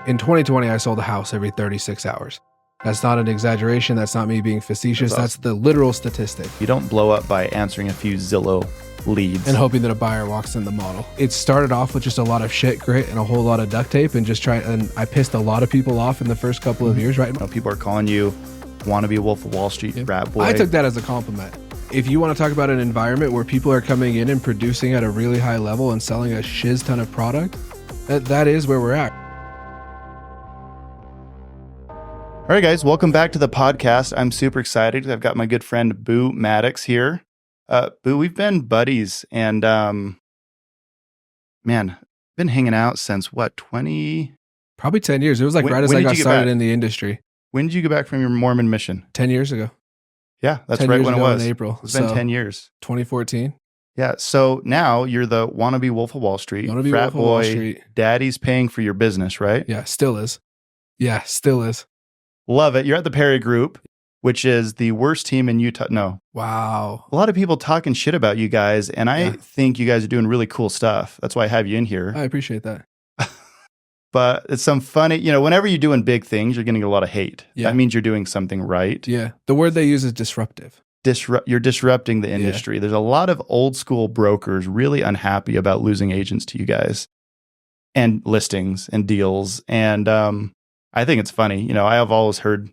In 2020, I sold a house every 36 hours. That's not an exaggeration. That's not me being facetious. That's the literal statistic. You don't blow up by answering a few Zillow leads and hoping that a buyer walks in the model. It started off with just a lot of shit grit and a whole lot of duct tape and I pissed a lot of people off in the first couple of years, right? People are calling you Wannabe Wolf of Wall Street, frat boy. I took that as a compliment. If you want to talk about an environment where people are coming in and producing at a really high level and selling a shiz ton of product, that is where we're at. All right, guys, welcome back to the podcast. I'm super excited. I've got my good friend Boo Maddox here. Boo, we've been buddies and, been hanging out since what, 20? Probably 10 years. It was like right as I got started in the industry. When did you get back from your Mormon mission? 10 years ago. Yeah, that's right when it was. In April. It's been 10 years. 2014. Yeah, so now you're the Wannabe Wolf of Wall Street. Frat boy, Wall Street. Daddy's paying for your business, right? Yeah, still is. Yeah, still is. Love it. You're at the Perry Group, which is the worst team in Utah. No. Wow. A lot of people talking shit about you guys, and I think you guys are doing really cool stuff. That's why I have you in here. I appreciate that. But it's some funny, whenever you're doing big things, you're getting a lot of hate. Yeah. That means you're doing something right. Yeah. The word they use is disruptive. You're disrupting the industry. Yeah. There's a lot of old school brokers really unhappy about losing agents to you guys and listings and deals. And I think it's funny. I have always heard,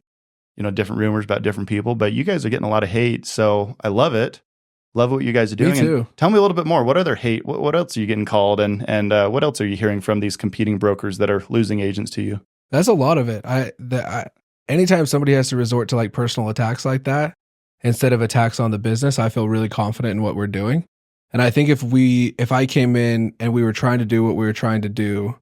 different rumors about different people, but you guys are getting a lot of hate. So I love it. Love what you guys are doing. Me too. And tell me a little bit more. What other hate? What else are you getting called? And what else are you hearing from these competing brokers that are losing agents to you? That's a lot of it. Anytime somebody has to resort to like personal attacks like that, instead of attacks on the business, I feel really confident in what we're doing. And I think if I came in and we were trying to do what we were trying to do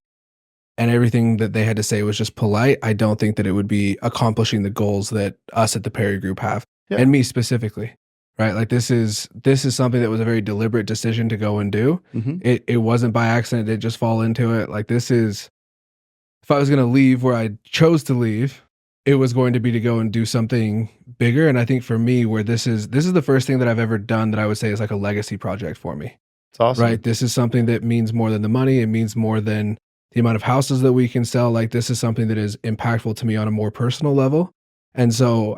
and everything that they had to say was just polite, I don't think that it would be accomplishing the goals that us at the Perry Group have, and me specifically. Right, like this is something that was a very deliberate decision to go and do. Mm-hmm. It wasn't by accident; it just fall into it. Like this is, if I was going to leave where I chose to leave, it was going to be to go and do something bigger. And I think for me, where this is the first thing that I've ever done that I would say is like a legacy project for me. It's awesome, right? This is something that means more than the money. It means more than the amount of houses that we can sell. Like this is something that is impactful to me on a more personal level, and so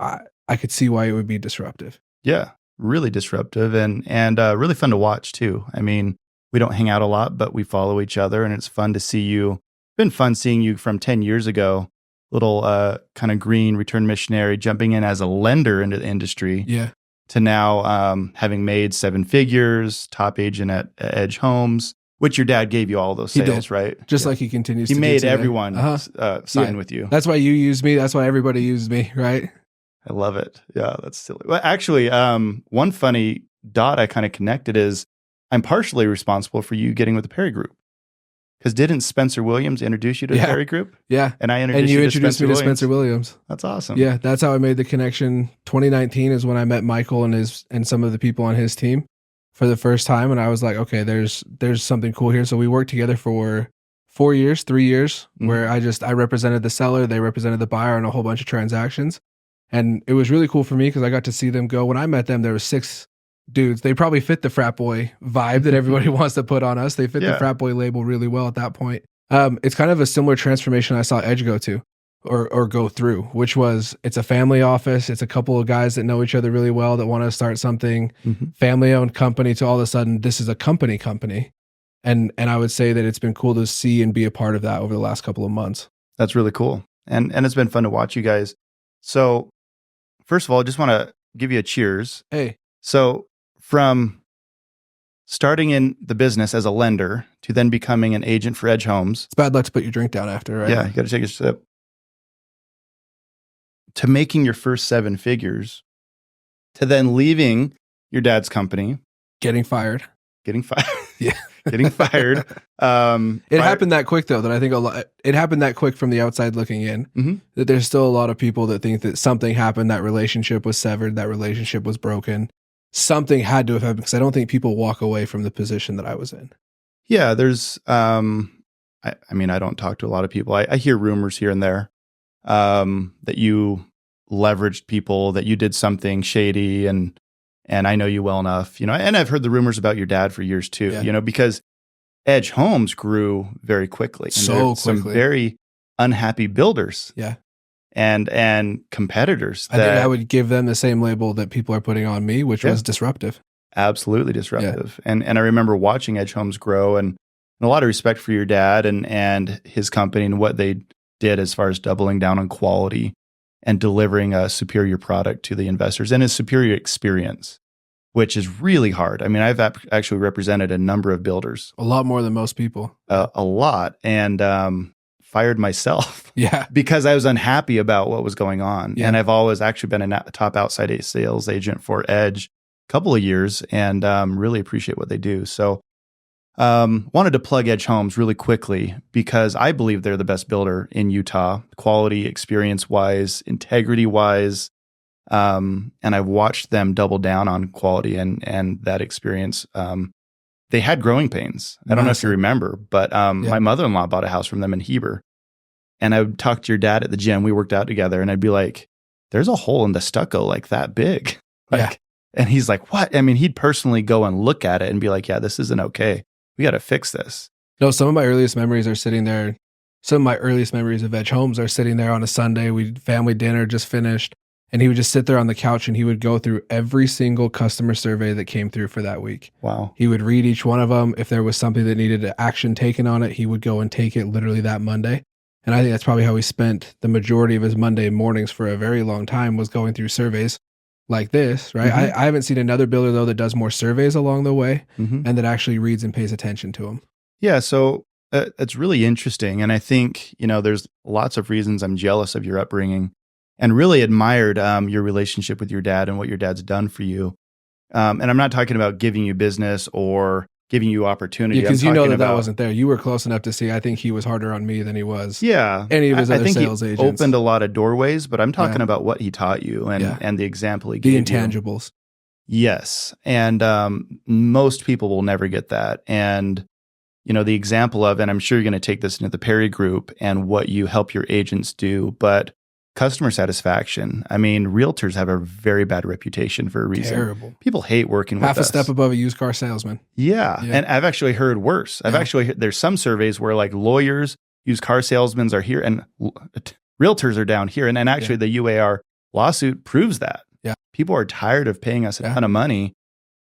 I could see why it would be disruptive. Yeah. Really disruptive and really fun to watch too. I mean, we don't hang out a lot, but we follow each other and it's fun to see you. It's been fun seeing you from 10 years ago, little kind of green return missionary jumping in as a lender into the industry. Yeah. To now having made 7 figures, top agent at Edge Homes, which your dad gave you all those sales, right? Just like he continues to do. He made everyone sign with you. That's why you use me. That's why everybody uses me, right? I love it. Yeah, that's silly. Well, actually, one funny dot I kind of connected is I'm partially responsible for you getting with the Perry Group. Because didn't Spencer Williams introduce you to the Perry Group? Yeah. And I introduced you to Spencer Williams. That's awesome. Yeah, that's how I made the connection. 2019 is when I met Michael and some of the people on his team for the first time. And I was like, okay, there's something cool here. So we worked together for 3 years, mm-hmm. where I represented the seller, they represented the buyer on a whole bunch of transactions. And it was really cool for me because I got to see them go. When I met them, there were 6 dudes. They probably fit the frat boy vibe that everybody wants to put on us. They fit the frat boy label really well at that point. It's kind of a similar transformation I saw Edge go to or go through, which was it's a family office. It's a couple of guys that know each other really well that want to start something, family-owned company to all of a sudden, this is a company. And I would say that it's been cool to see and be a part of that over the last couple of months. That's really cool. And it's been fun to watch you guys. So first of all, I just want to give you a cheers. Hey. So from starting in the business as a lender to then becoming an agent for Edge Homes. It's bad luck to put your drink down after, right? Yeah, you got to take a sip. To making your first 7 figures, to then leaving your dad's company. Getting fired. Yeah. Getting fired. It happened that quick though, that I think it happened that quick from the outside looking in, that there's still a lot of people that think that something happened, that relationship was severed, that relationship was broken. Something had to have happened because I don't think people walk away from the position that I was in. Yeah, there's, I mean, I don't talk to a lot of people. I hear rumors here and there that you leveraged people, that you did something shady and I know you well enough, and I've heard the rumors about your dad for years too, because Edge Homes grew very quickly. And so quickly. Some very unhappy builders Yeah. and competitors. I think I would give them the same label that people are putting on me, which was disruptive. Absolutely disruptive. Yeah. And I remember watching Edge Homes grow, and a lot of respect for your dad and his company and what they did as far as doubling down on quality and delivering a superior product to the investors and a superior experience, which is really hard. I mean, I've actually represented a number of builders. A lot more than most people. A lot. And fired myself. Yeah. Because I was unhappy about what was going on. Yeah. And I've always actually been a top outside sales agent for Edge a couple of years, and really appreciate what they do. So wanted to plug Edge Homes really quickly because I believe they're the best builder in Utah, quality, experience-wise, integrity-wise. And I've watched them double down on quality and that experience. They had growing pains. I don't know if you remember, but my mother-in-law bought a house from them in Heber. And I would talk to your dad at the gym. We worked out together, and I'd be like, there's a hole in the stucco like that big. And he's like, what? I mean, he'd personally go and look at it and be like, yeah, this isn't okay. We got to fix this. No, some of my earliest memories are sitting there. Some of my earliest memories of Edge Homes are sitting there on a Sunday. Family dinner just finished, and he would just sit there on the couch and he would go through every single customer survey that came through for that week. Wow. He would read each one of them. If there was something that needed action taken on it, he would go and take it literally that Monday. And I think that's probably how he spent the majority of his Monday mornings for a very long time, was going through surveys like this, right? Mm-hmm. I haven't seen another builder, though, that does more surveys along the way and that actually reads and pays attention to them. Yeah, so it's really interesting. And I think, there's lots of reasons I'm jealous of your upbringing and really admired your relationship with your dad and what your dad's done for you. And I'm not talking about giving you business or giving you opportunity. Because that wasn't there. You were close enough to see. I think he was harder on me than he was. Yeah, any of his other sales he agents. Opened a lot of doorways, but I'm talking about what he taught you and the example he gave you. The intangibles. Yes, and most people will never get that. And the example of, and I'm sure you're going to take this into the Perry Group and what you help your agents do, but customer satisfaction. I mean, realtors have a very bad reputation for a reason. Terrible. People hate working with us. Half a step above a used car salesman. Yeah. And I've actually heard worse. There's some surveys where like lawyers, used car salesmen are here and realtors are down here. And actually the UAR lawsuit proves that. Yeah. People are tired of paying us a ton of money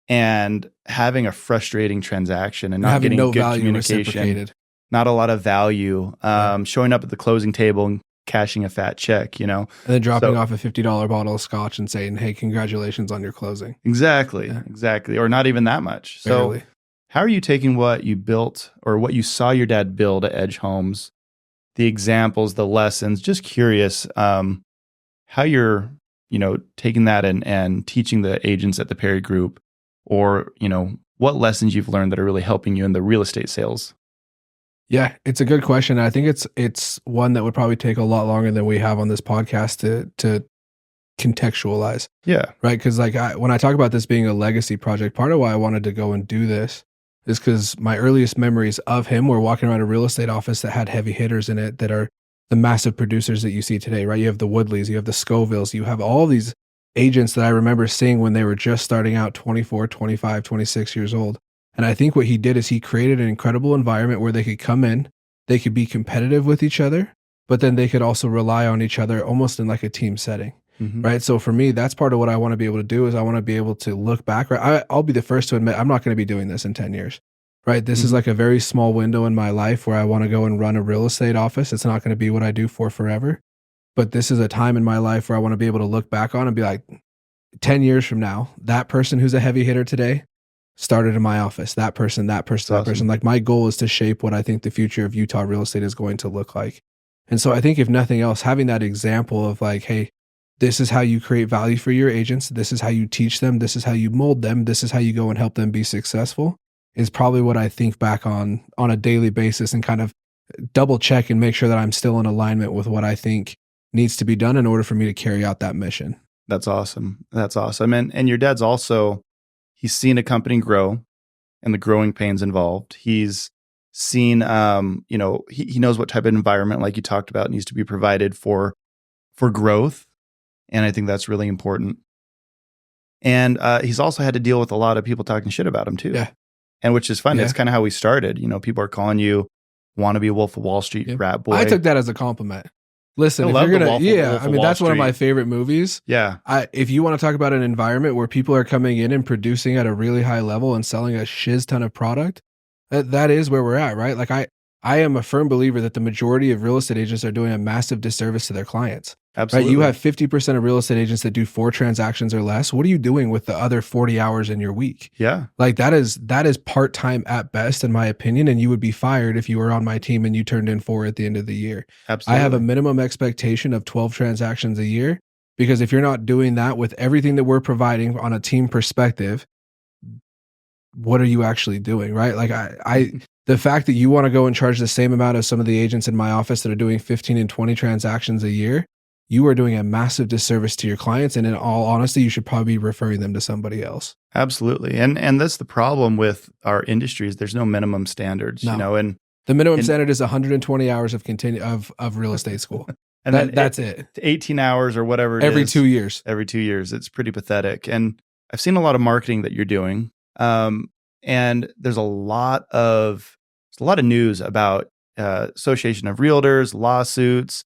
and having a frustrating transaction and not getting good communication. Not a lot of value. Showing up at the closing table and cashing a fat check, And then dropping off a $50 bottle of scotch and saying, hey, congratulations on your closing. Exactly. Or not even that much. Barely. So how are you taking what you built or what you saw your dad build at Edge Homes, the examples, the lessons, just curious how you're, taking that and teaching the agents at the Perry Group, or, what lessons you've learned that are really helping you in the real estate sales? Yeah, it's a good question. I think it's one that would probably take a lot longer than we have on this podcast to contextualize. Yeah. Right? Because when I talk about this being a legacy project, part of why I wanted to go and do this is because my earliest memories of him were walking around a real estate office that had heavy hitters in it that are the massive producers that you see today, right? You have the Woodleys, you have the Scovilles, you have all these agents that I remember seeing when they were just starting out 24, 25, 26 years old. And I think what he did is he created an incredible environment where they could come in, they could be competitive with each other, but then they could also rely on each other almost in like a team setting, right? So for me, that's part of what I want to be able to do is I want to be able to look back. Right? I'll be the first to admit I'm not going to be doing this in 10 years, right? This is like a very small window in my life where I want to go and run a real estate office. It's not going to be what I do for forever, but this is a time in my life where I want to be able to look back on and be like, 10 years from now, that person who's a heavy hitter today started in my office, that person. Like my goal is to shape what I think the future of Utah real estate is going to look like. And so I think if nothing else, having that example of like, hey, this is how you create value for your agents. This is how you teach them. This is how you mold them. This is how you go and help them be successful is probably what I think back on a daily basis and kind of double check and make sure that I'm still in alignment with what I think needs to be done in order for me to carry out that mission. That's awesome. And your dad's also, he's seen a company grow and the growing pains involved. He's seen, he knows what type of environment, like you talked about, needs to be provided for growth. And I think that's really important. And he's also had to deal with a lot of people talking shit about him too. Yeah. And which is fun. Yeah. It's kind of how we started. People are calling you wannabe Wolf of Wall Street frat boy. I took that as a compliment. Listen, I if love you're the gonna, Wolf yeah, of I mean, Wall that's one of my Street. favorite movies. Yeah. If you want to talk about an environment where people are coming in and producing at a really high level and selling a shiz ton of product, that is where we're at, right? Like I am a firm believer that the majority of real estate agents are doing a massive disservice to their clients. Absolutely. Right? You have 50% of real estate agents that do 4 transactions or less. What are you doing with the other 40 hours in your week? Yeah. Like that is part-time at best, in my opinion. And you would be fired if you were on my team and you turned in 4 at the end of the year. Absolutely. I have a minimum expectation of 12 transactions a year, because if you're not doing that with everything that we're providing on a team perspective, what are you actually doing? Right? Like the fact that you want to go and charge the same amount as some of the agents in my office that are doing 15 and 20 transactions a year, you are doing a massive disservice to your clients. And in all honesty, you should probably be referring them to somebody else. Absolutely. And that's the problem with our industries. There's no minimum standards, you know, and the minimum standard is 120 hours of real estate school. And that's it. 18 hours or whatever it every is. 2 years. Every 2 years. It's pretty pathetic. And I've seen a lot of marketing that you're doing. And there's a lot of news about Association of Realtors, lawsuits,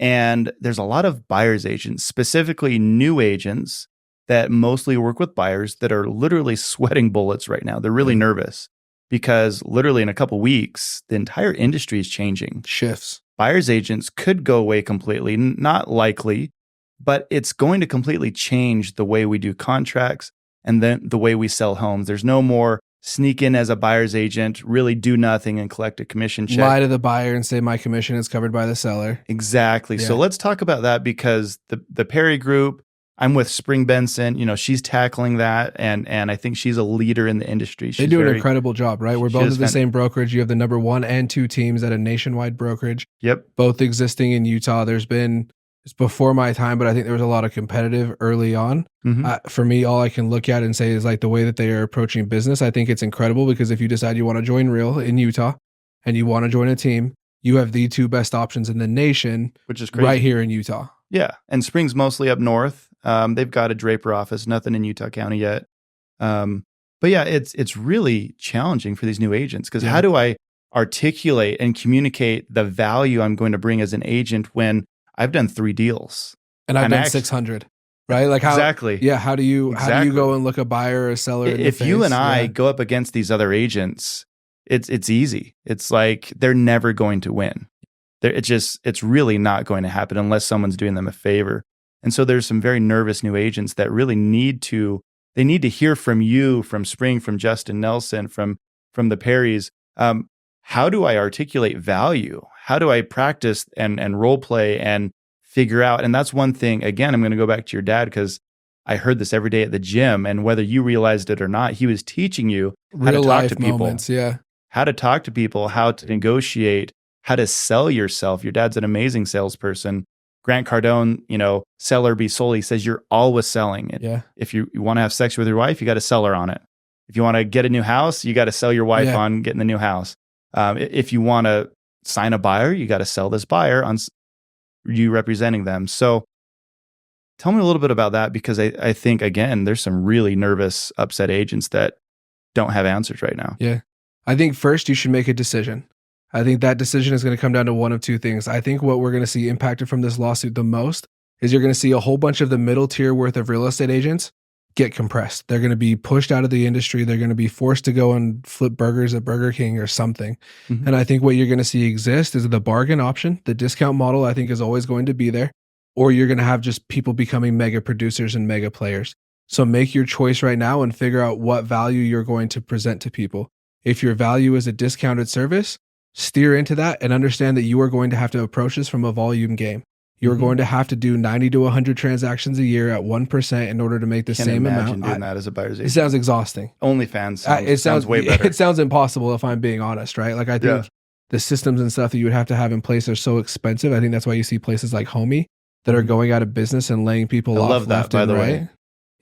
and there's a lot of buyer's agents, specifically new agents that mostly work with buyers, that are literally sweating bullets right now. They're really nervous because literally in a couple weeks, the entire industry is changing. Shifts. Buyer's agents could go away completely, not likely, but it's going to completely change the way we do contracts and then the way we sell homes. There's no more sneak in as a buyer's agent, really do nothing and collect a commission check. Lie to the buyer and say my commission is covered by the seller. Exactly. Yeah. So let's talk about that, because the Perry Group, I'm with Spring Benson, you know, she's tackling that, and I think she's a leader in the industry. They do an incredible job, right? We're both at the same brokerage. You have the number 1 and 2 teams at a nationwide brokerage. Yep. Both existing in Utah. It's before my time, but I think there was a lot of competitive early on. Mm-hmm. For me, all I can look at and say is like the way that they are approaching business. I think it's incredible, because if you decide you want to join Real in Utah and you want to join a team, you have the 2 best options in the nation, which is crazy, right here in Utah. Yeah. And Spring's mostly up north. They've got a Draper office, nothing in Utah County yet. But yeah, it's really challenging for these new agents, because how do I articulate and communicate the value I'm going to bring as an agent when I've done 3 deals and I've done 600, right? Like how, exactly. Yeah. How do you go and look a buyer or a seller in the face? If you and I go up against these other agents, it's easy. It's like they're never going to win. It's really not going to happen unless someone's doing them a favor. And so there's some very nervous new agents that really need to hear from you, from Spring, from Justin Nelson, from the Perrys. How do I articulate value? How do I practice and role play and figure out? And that's one thing, again, I'm going to go back to your dad, because I heard this every day at the gym, and whether you realized it or not, he was teaching you how to talk to people. Moments, yeah. How to talk to people, how to negotiate, how to sell yourself. Your dad's an amazing salesperson. Grant Cardone, you know, seller be sold. He says you're always selling it. Yeah. If you want to have sex with your wife, you got to sell her on it. If you want to get a new house, you got to sell your wife on getting the new house. If you want to sign a buyer, you got to sell this buyer on you representing them. So tell me a little bit about that, because I think, again, there's some really nervous, upset agents that don't have answers right now. Yeah. I think first you should make a decision. I think that decision is going to come down to one of 2 things. I think what we're going to see impacted from this lawsuit the most is you're going to see a whole bunch of the middle tier worth of real estate agents get compressed. They're going to be pushed out of the industry. They're going to be forced to go and flip burgers at Burger King or something. Mm-hmm. And I think what you're going to see exist is the bargain option. The discount model, I think, is always going to be there. Or you're going to have just people becoming mega producers and mega players. So make your choice right now and figure out what value you're going to present to people. If your value is a discounted service, steer into that and understand that you are going to have to approach this from a volume game. You're going to have to do 90 to 100 transactions a year at 1% in order to make the same amount. Imagine doing that as a buyer's agent. It sounds exhausting. OnlyFans sounds way better. It sounds impossible, if I'm being honest, right? Like I think the systems and stuff that you would have to have in place are so expensive. I think that's why you see places like Homey that are going out of business and laying people off. I love that, by the way.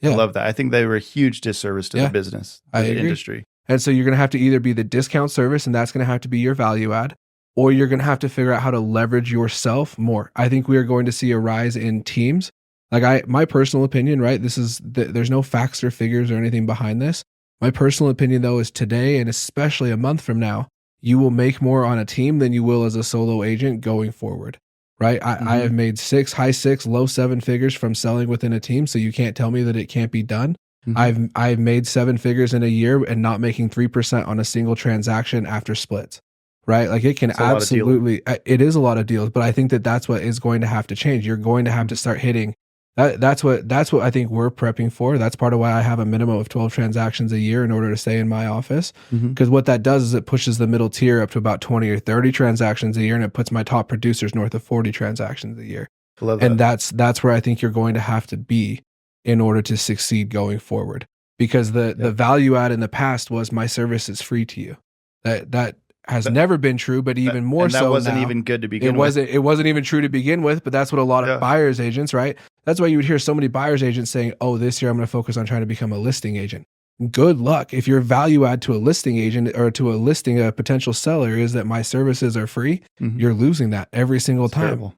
Yeah. I love that. I think they were a huge disservice to the business, to the industry. And so you're going to have to either be the discount service, and that's going to have to be your value add, or you're going to have to figure out how to leverage yourself more. I think we are going to see a rise in teams. Like my personal opinion, right? There's no facts or figures or anything behind this. My personal opinion, though, is today, and especially a month from now, you will make more on a team than you will as a solo agent going forward. Right. I have made high six, low seven figures from selling within a team. So you can't tell me that it can't be done. I've made 7 figures in a year and not making 3% on a single transaction after splits. Right. Like it can absolutely, it is a lot of deals, but I think that that's what is going to have to change. You're going to have to start hitting that's what I think we're prepping for. That's part of why I have a minimum of 12 transactions a year in order to stay in my office. Because what that does is it pushes the middle tier up to about 20 or 30 transactions a year, and it puts my top producers north of 40 transactions a year. Love that. And that's where I think you're going to have to be in order to succeed going forward. Because the value add in the past was my service is free to you. That has never been true, but even more so now. That wasn't even good to begin with. It wasn't even true to begin with, but that's what a lot of buyer's agents, right? That's why you would hear so many buyer's agents saying, oh, this year I'm going to focus on trying to become a listing agent. Good luck. If your value add to a listing agent or to a potential seller is that my services are free, you're losing that every single time. Terrible.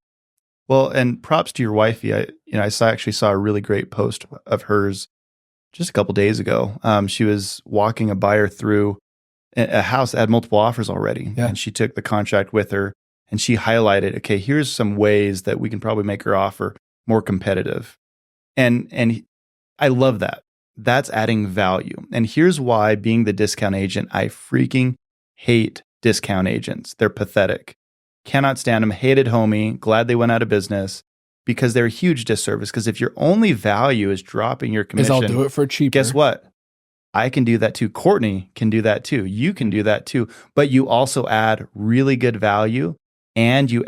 Well, and props to your wifey. I actually saw a really great post of hers just a couple days ago. She was walking a buyer through a house that had multiple offers already. And she took the contract with her and she highlighted, okay, here's some ways that we can probably make her offer more competitive. And I love that. That's adding value. And here's why, being the discount agent, I freaking hate discount agents. They're pathetic. Cannot stand them. Hated homie. Glad they went out of business because they're a huge disservice. Because if your only value is dropping your commission, I'll do it for cheaper. Guess what? I can do that too. Courtney can do that too. You can do that too. But you also add really good value, and you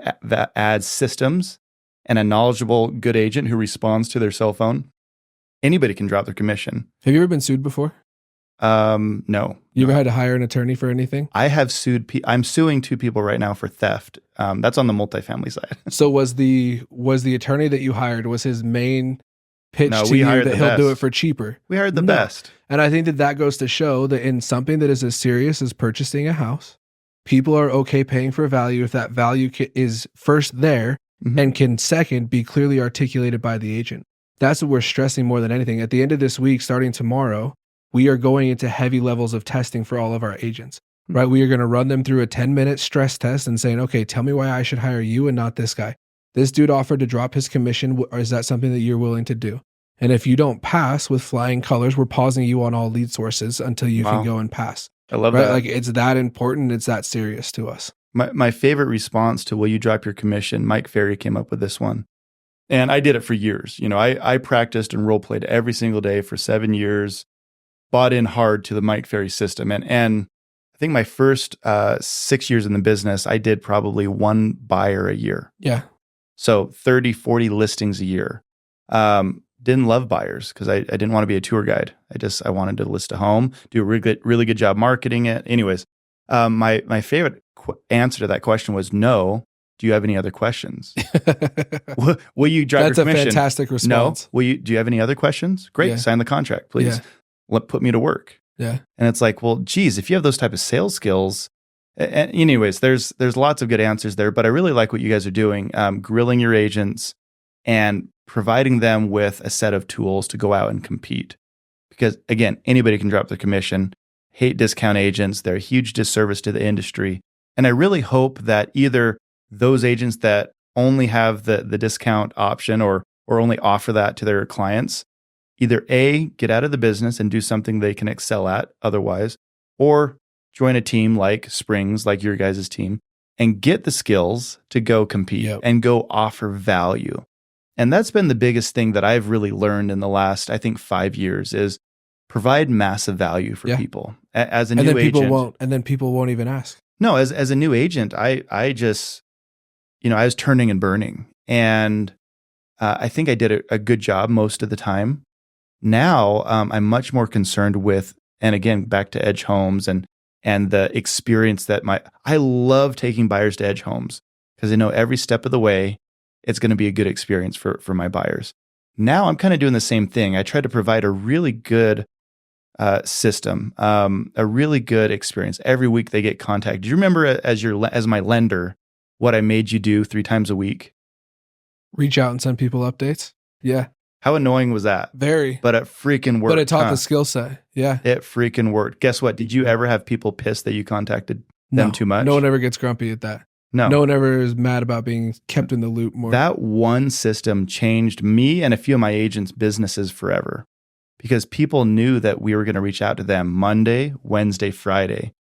add systems and a knowledgeable, good agent who responds to their cell phone. Anybody can drop their commission. Have you ever been sued before? No. You ever had to hire an attorney for anything? I have sued. I'm suing 2 people right now for theft. That's on the multifamily side. So was the attorney that you hired, was his main pitch to you that he'll do it for cheaper? We hired the best. And I think that goes to show that in something that is as serious as purchasing a house, people are okay paying for value if that value is first there and can second be clearly articulated by the agent. That's what we're stressing more than anything. At the end of this week, starting tomorrow, we are going into heavy levels of testing for all of our agents, right? We are going to run them through a 10-minute stress test and saying, okay, tell me why I should hire you and not this guy. This dude offered to drop his commission. Or is that something that you're willing to do? And if you don't pass with flying colors, we're pausing you on all lead sources until you can go and pass. I love that. Like it's that important. It's that serious to us. My favorite response to will you drop your commission, Mike Ferry came up with this one. And I did it for years. I practiced and role played every single day for 7 years, bought in hard to the Mike Ferry system. And I think my first 6 years in the business, I did probably 1 buyer a year. Yeah. So 30, 40 listings a year. Didn't love buyers because I didn't want to be a tour guide. I wanted to list a home, do a really good job marketing it. Anyways, my favorite answer to that question was no. Do you have any other questions? Will you drive your commission? That's a fantastic response. No. Do you have any other questions? Great. Sign the contract, please. Put me to work. Yeah. And it's like, well, geez, if you have those type of sales skills, anyways, there's lots of good answers there, but I really like what you guys are doing, grilling your agents and providing them with a set of tools to go out and compete. Because again, anybody can drop their commission. Hate discount agents. They're a huge disservice to the industry. And I really hope that either those agents that only have the discount option or only offer that to their clients, either A, get out of the business and do something they can excel at otherwise, or join a team like Springs, like your guys' team, and get the skills to go compete and go offer value. And that's been the biggest thing that I've really learned in the last, I think, 5 years is provide massive value for people. As a new agent. And then people won't even ask. No, as a new agent, I just, I was turning and burning. And I think I did a good job most of the time. Now I'm much more concerned with, and again, back to Edge Homes and the experience that I love taking buyers to Edge Homes because I know every step of the way, it's going to be a good experience for my buyers. Now I'm kind of doing the same thing. I try to provide a really good system, a really good experience. Every week they get contacted. Do you remember as my lender, what I made you do 3 times a week? Reach out and send people updates. Yeah. How annoying was that? Very. But it freaking worked. But it taught the skill set. Yeah. It freaking worked. Guess what? Did you ever have people pissed that you contacted? them too much? No one ever gets grumpy at that. No. No one ever is mad about being kept in the loop more. That one system changed me and a few of my agents' businesses forever, because people knew that we were going to reach out to them Monday, Wednesday, Friday.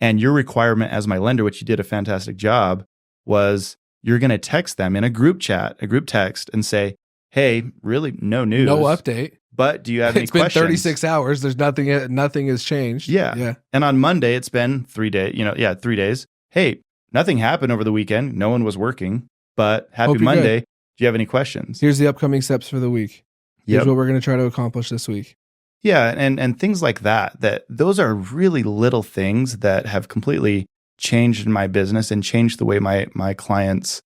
And your requirement as my lender, which you did a fantastic job, was you're going to text them in a group chat, a group text, and say, hey, really no news. No update. But do you have any questions? It's been 36 hours. There's nothing has changed. Yeah. And on Monday, it's been 3 days, 3 days. Hey, nothing happened over the weekend. No one was working, but happy Monday. Do you have any questions? Here's the upcoming steps for the week. Here's what we're going to try to accomplish this week. Yeah. And things like that those are really little things that have completely changed in my business and changed the way my clients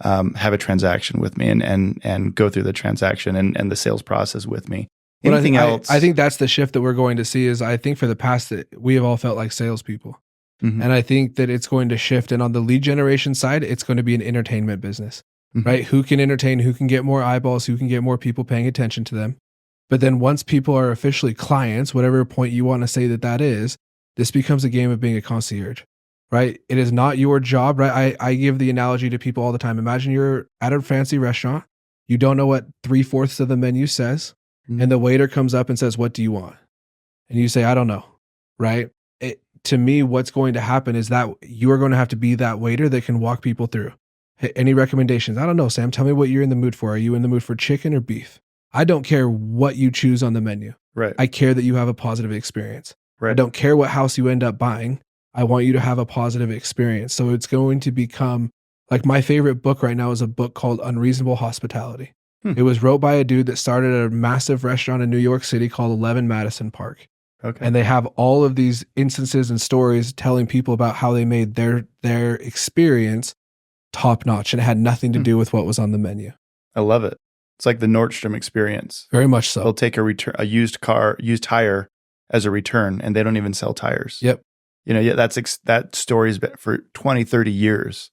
have a transaction with me and go through the transaction and the sales process with me. Anything else? I think that's the shift that we're going to see. Is I think for the past that we have all felt like salespeople. Mm-hmm. And I think that it's going to shift. And on the lead generation side, it's going to be an entertainment business, right? Who can entertain, who can get more eyeballs, who can get more people paying attention to them. But then once people are officially clients, whatever point you want to say that is, this becomes a game of being a concierge, right? It is not your job, right? I give the analogy to people all the time. Imagine you're at a fancy restaurant. You don't know what 3/4 of the menu says. And the waiter comes up and says, what do you want? And you say, I don't know, right? To me, what's going to happen is that you are going to have to be that waiter that can walk people through. Hey, any recommendations? I don't know, Sam. Tell me what you're in the mood for. Are you in the mood for chicken or beef? I don't care what you choose on the menu. Right. I care that you have a positive experience. Right. I don't care what house you end up buying. I want you to have a positive experience. So it's going to become, like, my favorite book right now is a book called Unreasonable Hospitality. It was wrote by a dude that started a massive restaurant in New York City called 11 Madison Park. Okay. And they have all of these instances and stories telling people about how they made their experience top notch, and it had nothing to do with what was on the menu. I love it. It's like the Nordstrom experience. Very much so. They'll take a used tire as a return, and they don't even sell tires. Yep. That story's been for 20, 30 years.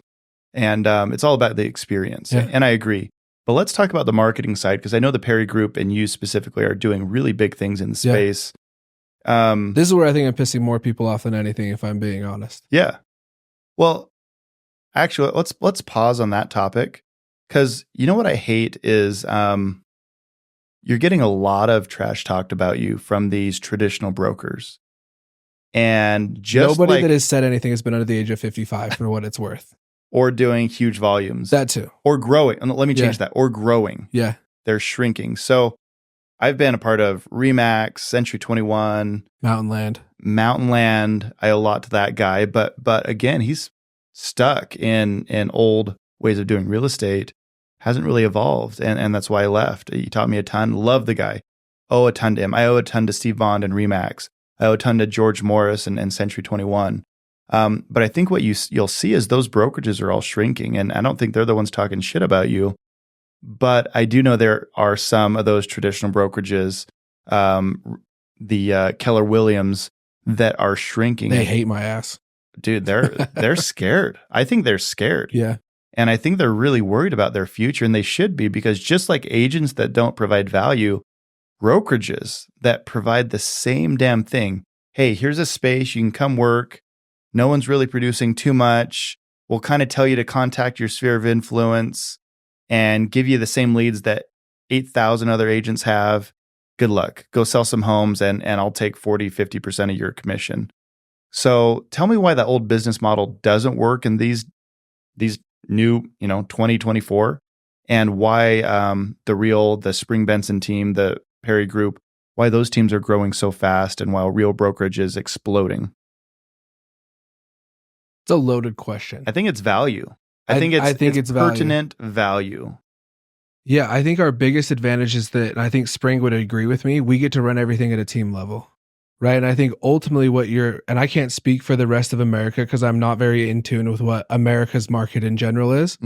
And it's all about the experience. Yeah. And I agree. But let's talk about the marketing side, because I know the Perry Group and you specifically are doing really big things in the space. This is where I think I'm pissing more people off than anything, if I'm being honest. Yeah. Well, actually, let's pause on that topic, because you know what I hate is you're getting a lot of trash talked about you from these traditional brokers. And just nobody that has said anything has been under the age of 55 for what it's worth. Or doing huge volumes. That too. Or growing. And let me change that. Or growing. Yeah. They're shrinking. So I've been a part of Remax, Century 21, Mountain Land. I owe a lot to that guy, but again, he's stuck in old ways of doing real estate. Hasn't really evolved, and that's why I left. He taught me a ton. Love the guy. Owe a ton to him. I owe a ton to Steve Bond and Remax. I owe a ton to George Morris and Century 21. But I think what you'll see is those brokerages are all shrinking, and I don't think they're the ones talking shit about you. But I do know there are some of those traditional brokerages, the Keller Williams, that are shrinking. They hate my ass. Dude, they're scared. I think they're scared. Yeah. And I think they're really worried about their future, and they should be, because just like agents that don't provide value, brokerages that provide the same damn thing. Hey, here's a space, you can come work. No one's really producing too much. We'll kind of tell you to contact your sphere of influence and give you the same leads that 8,000 other agents have. Good luck. Go sell some homes and I'll take 40, 50% of your commission. So tell me why that old business model doesn't work in these new, 2024, and why the Spring Benson team, the Perry Group, why those teams are growing so fast and while real brokerage is exploding. It's a loaded question. I think it's value. I think it's pertinent value. Yeah, I think our biggest advantage is that, and I think Spring would agree with me, we get to run everything at a team level, right? And I think ultimately and I can't speak for the rest of America because I'm not very in tune with what America's market in general is,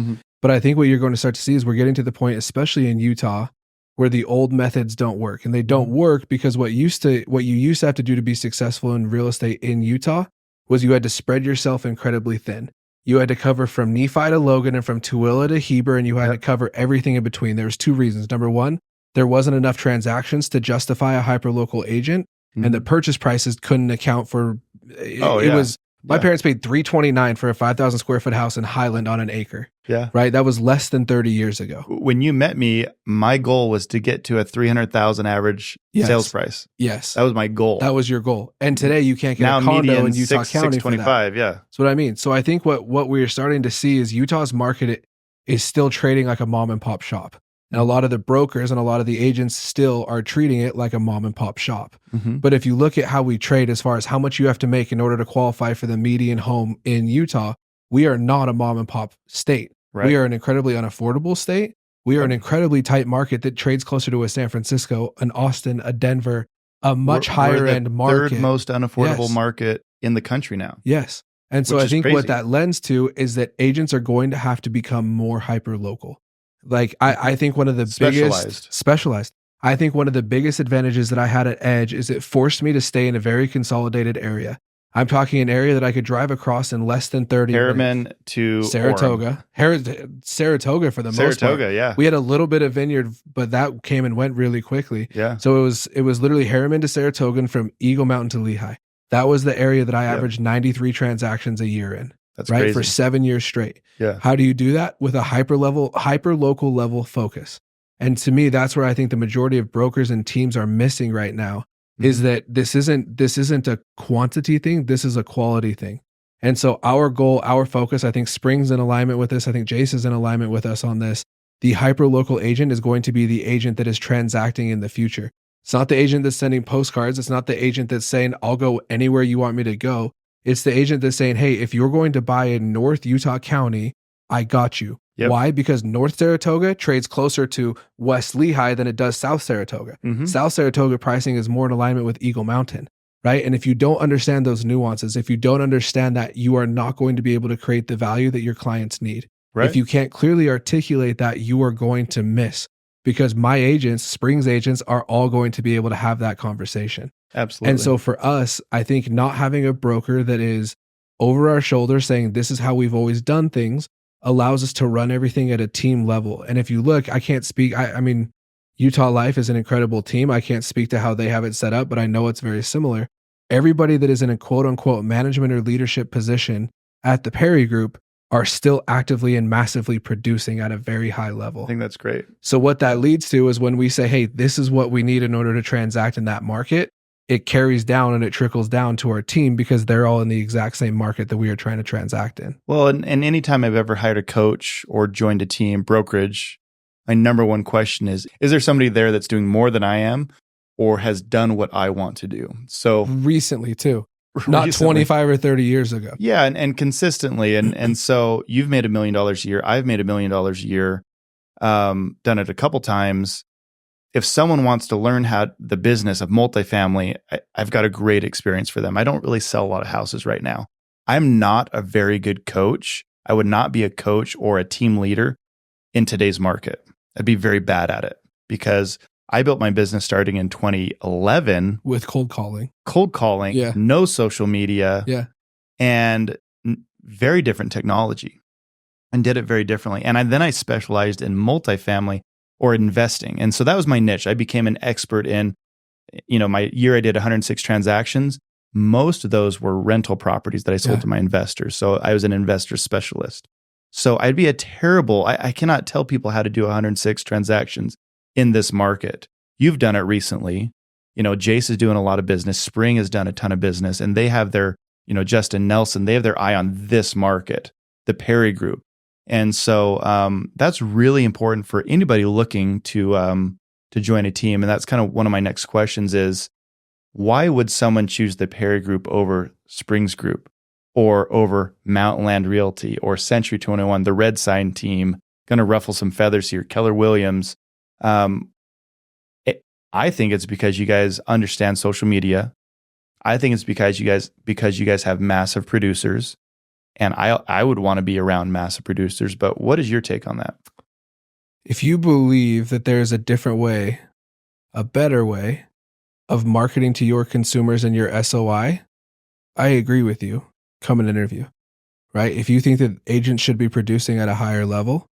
but I think what you're going to start to see is we're getting to the point, especially in Utah, where the old methods don't work. And they don't work because what you used to have to do to be successful in real estate in Utah was you had to spread yourself incredibly thin. You had to cover from Nephi to Logan and from Tooele to Heber, and you had to cover everything in between. There was two reasons. Number one, there wasn't enough transactions to justify a hyperlocal agent, and the purchase prices couldn't account for it. My parents paid $329 for a 5,000 square foot house in Highland on an acre. Yeah. Right. That was less than 30 years ago. When you met me, my goal was to get to a 300,000 average sales price. Yes. That was my goal. That was your goal. And today you can't get now a condo in Utah 6, County 625, for that. Yeah. That's what I mean. So I think what we're starting to see is Utah's market is still trading like a mom and pop shop. And a lot of the brokers and a lot of the agents still are treating it like a mom and pop shop. Mm-hmm. But if you look at how we trade as far as how much you have to make in order to qualify for the median home in Utah, we are not a mom and pop state. Right. We are an incredibly unaffordable state. We are an incredibly tight market that trades closer to a San Francisco, an Austin, a Denver, a much higher end market. Third most unaffordable market in the country now. Yes. And so I think what that lends to is that agents are going to have to become more hyper local. Like I think one of the biggest specialized. I think one of the biggest advantages that I had at Edge is it forced me to stay in a very consolidated area. I'm talking an area that I could drive across in less than 30 Harriman minutes. to Saratoga. Saratoga for the most part. Saratoga, yeah. We had a little bit of vineyard, but that came and went really quickly. Yeah. So it was literally Harriman to Saratoga and from Eagle Mountain to Lehigh. That was the area that I averaged 93 transactions a year in. That's right crazy. for 7 years straight. Yeah. How do you do that? With a hyper local level focus. And to me, that's where I think the majority of brokers and teams are missing right now. Is that this isn't a quantity thing. This is a quality thing. And so our goal, our focus, I think Spring's in alignment with this. I think Jace is in alignment with us on this. The hyper local agent is going to be the agent that is transacting in the future. It's not the agent that's sending postcards. It's not the agent that's saying, I'll go anywhere you want me to go. It's the agent that's saying, hey, if you're going to buy in North Utah County, I got you. Yep. Why? Because North Saratoga trades closer to West Lehigh than it does South Saratoga. Mm-hmm. South Saratoga pricing is more in alignment with Eagle Mountain, right? And if you don't understand those nuances, if you don't understand that, you are not going to be able to create the value that your clients need. Right. If you can't clearly articulate that, you are going to miss, because my agents, Spring's agents, are all going to be able to have that conversation. Absolutely. And so for us, I think not having a broker that is over our shoulder saying this is how we've always done things allows us to run everything at a team level. And if you look, I can't speak, I mean, Utah Life is an incredible team. I can't speak to how they have it set up, but I know it's very similar. Everybody that is in a quote unquote management or leadership position at the Perry Group are still actively and massively producing at a very high level. I think that's great. So what that leads to is when we say, hey, this is what we need in order to transact in that market, it carries down and it trickles down to our team because they're all in the exact same market that we are trying to transact in. Well, and anytime I've ever hired a coach or joined a team, brokerage, my number one question is there somebody there that's doing more than I am or has done what I want to do? So recently too, not 25 or 30 years ago. Yeah. And consistently. And so you've made $1 million a year. I've made $1 million a year, done it a couple times. If someone wants to learn how the business of multifamily, I've got a great experience for them. I don't really sell a lot of houses right now. I'm not a very good coach. I would not be a coach or a team leader in today's market. I'd be very bad at it because I built my business starting in 2011 with cold calling, yeah. No social media, yeah, and very different technology, and did it very differently. And then I specialized in multifamily or investing. And so that was my niche. I became an expert in, my year I did 106 transactions. Most of those were rental properties that I sold to my investors. So I was an investor specialist. So I'd be I cannot tell people how to do 106 transactions in this market. You've done it recently. Jace is doing a lot of business. Spring has done a ton of business, and they have their, Justin Nelson, they have their eye on this market, the Perry Group. And so that's really important for anybody looking to join a team. And that's kind of one of my next questions is, why would someone choose the Perry Group over Springs Group or over Mountain Land Realty or Century 21, the Red Sign team? Going to ruffle some feathers here. Keller Williams. I think it's because you guys understand social media. I think it's because you guys have massive producers. And I would want to be around massive producers, but what is your take on that? If you believe that there's a different way, a better way of marketing to your consumers and your SOI, I agree with you. Come and interview, right? If you think that agents should be producing at a higher level,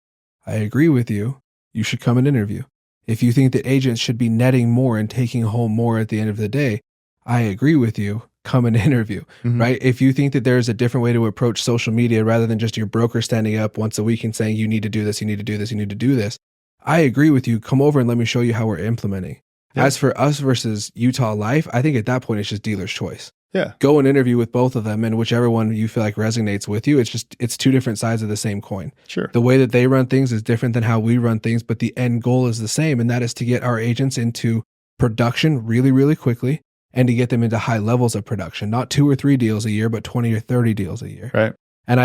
I agree with you. You should come and interview. If you think that agents should be netting more and taking home more at the end of the day, I agree with you. come and interview, Mhm. right? If you think that there's a different way to approach social media rather than just your broker standing up once a week and saying, you need to do this, you need to do this, you need to do this, I agree with you. Come over and let me show you how we're implementing. Yeah. As for us versus Utah Life, I think at that point, it's just dealer's choice. Yeah. Go and interview with both of them, and whichever one you feel like resonates with you, it's two different sides of the same coin. Sure. The way that they run things is different than how we run things, but the end goal is the same, and that is to get our agents into production really, really quickly and to get them into high levels of production, not 2 or 3 deals a year, but 20 or 30 deals a year. Right. And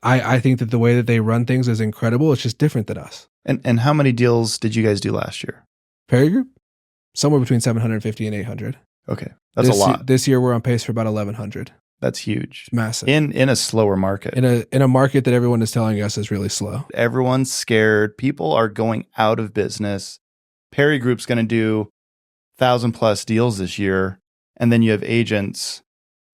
I think that the way that they run things is incredible. It's just different than us. And how many deals did you guys do last year? Perry Group, somewhere between 750 and 800. Okay. That's a lot. This year we're on pace for about 1,100. That's huge. It's massive. In a slower market. In a market that everyone is telling us is really slow. Everyone's scared. People are going out of business. Perry Group's going to do 1,000+ deals this year, and then you have agents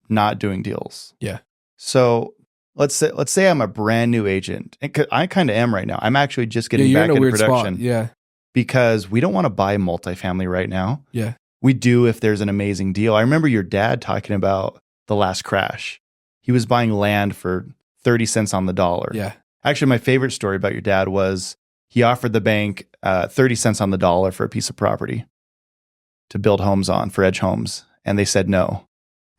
not doing deals. Yeah. So let's say I'm a brand new agent. And I kind of am right now. I'm actually just getting back into production. Spot. Yeah. Because we don't want to buy multifamily right now. Yeah. We do if there's an amazing deal. I remember your dad talking about the last crash. He was buying land for 30 cents on the dollar. Yeah. Actually, my favorite story about your dad was he offered the bank 30 cents on the dollar for a piece of property to build homes on for Edge Homes. And they said no.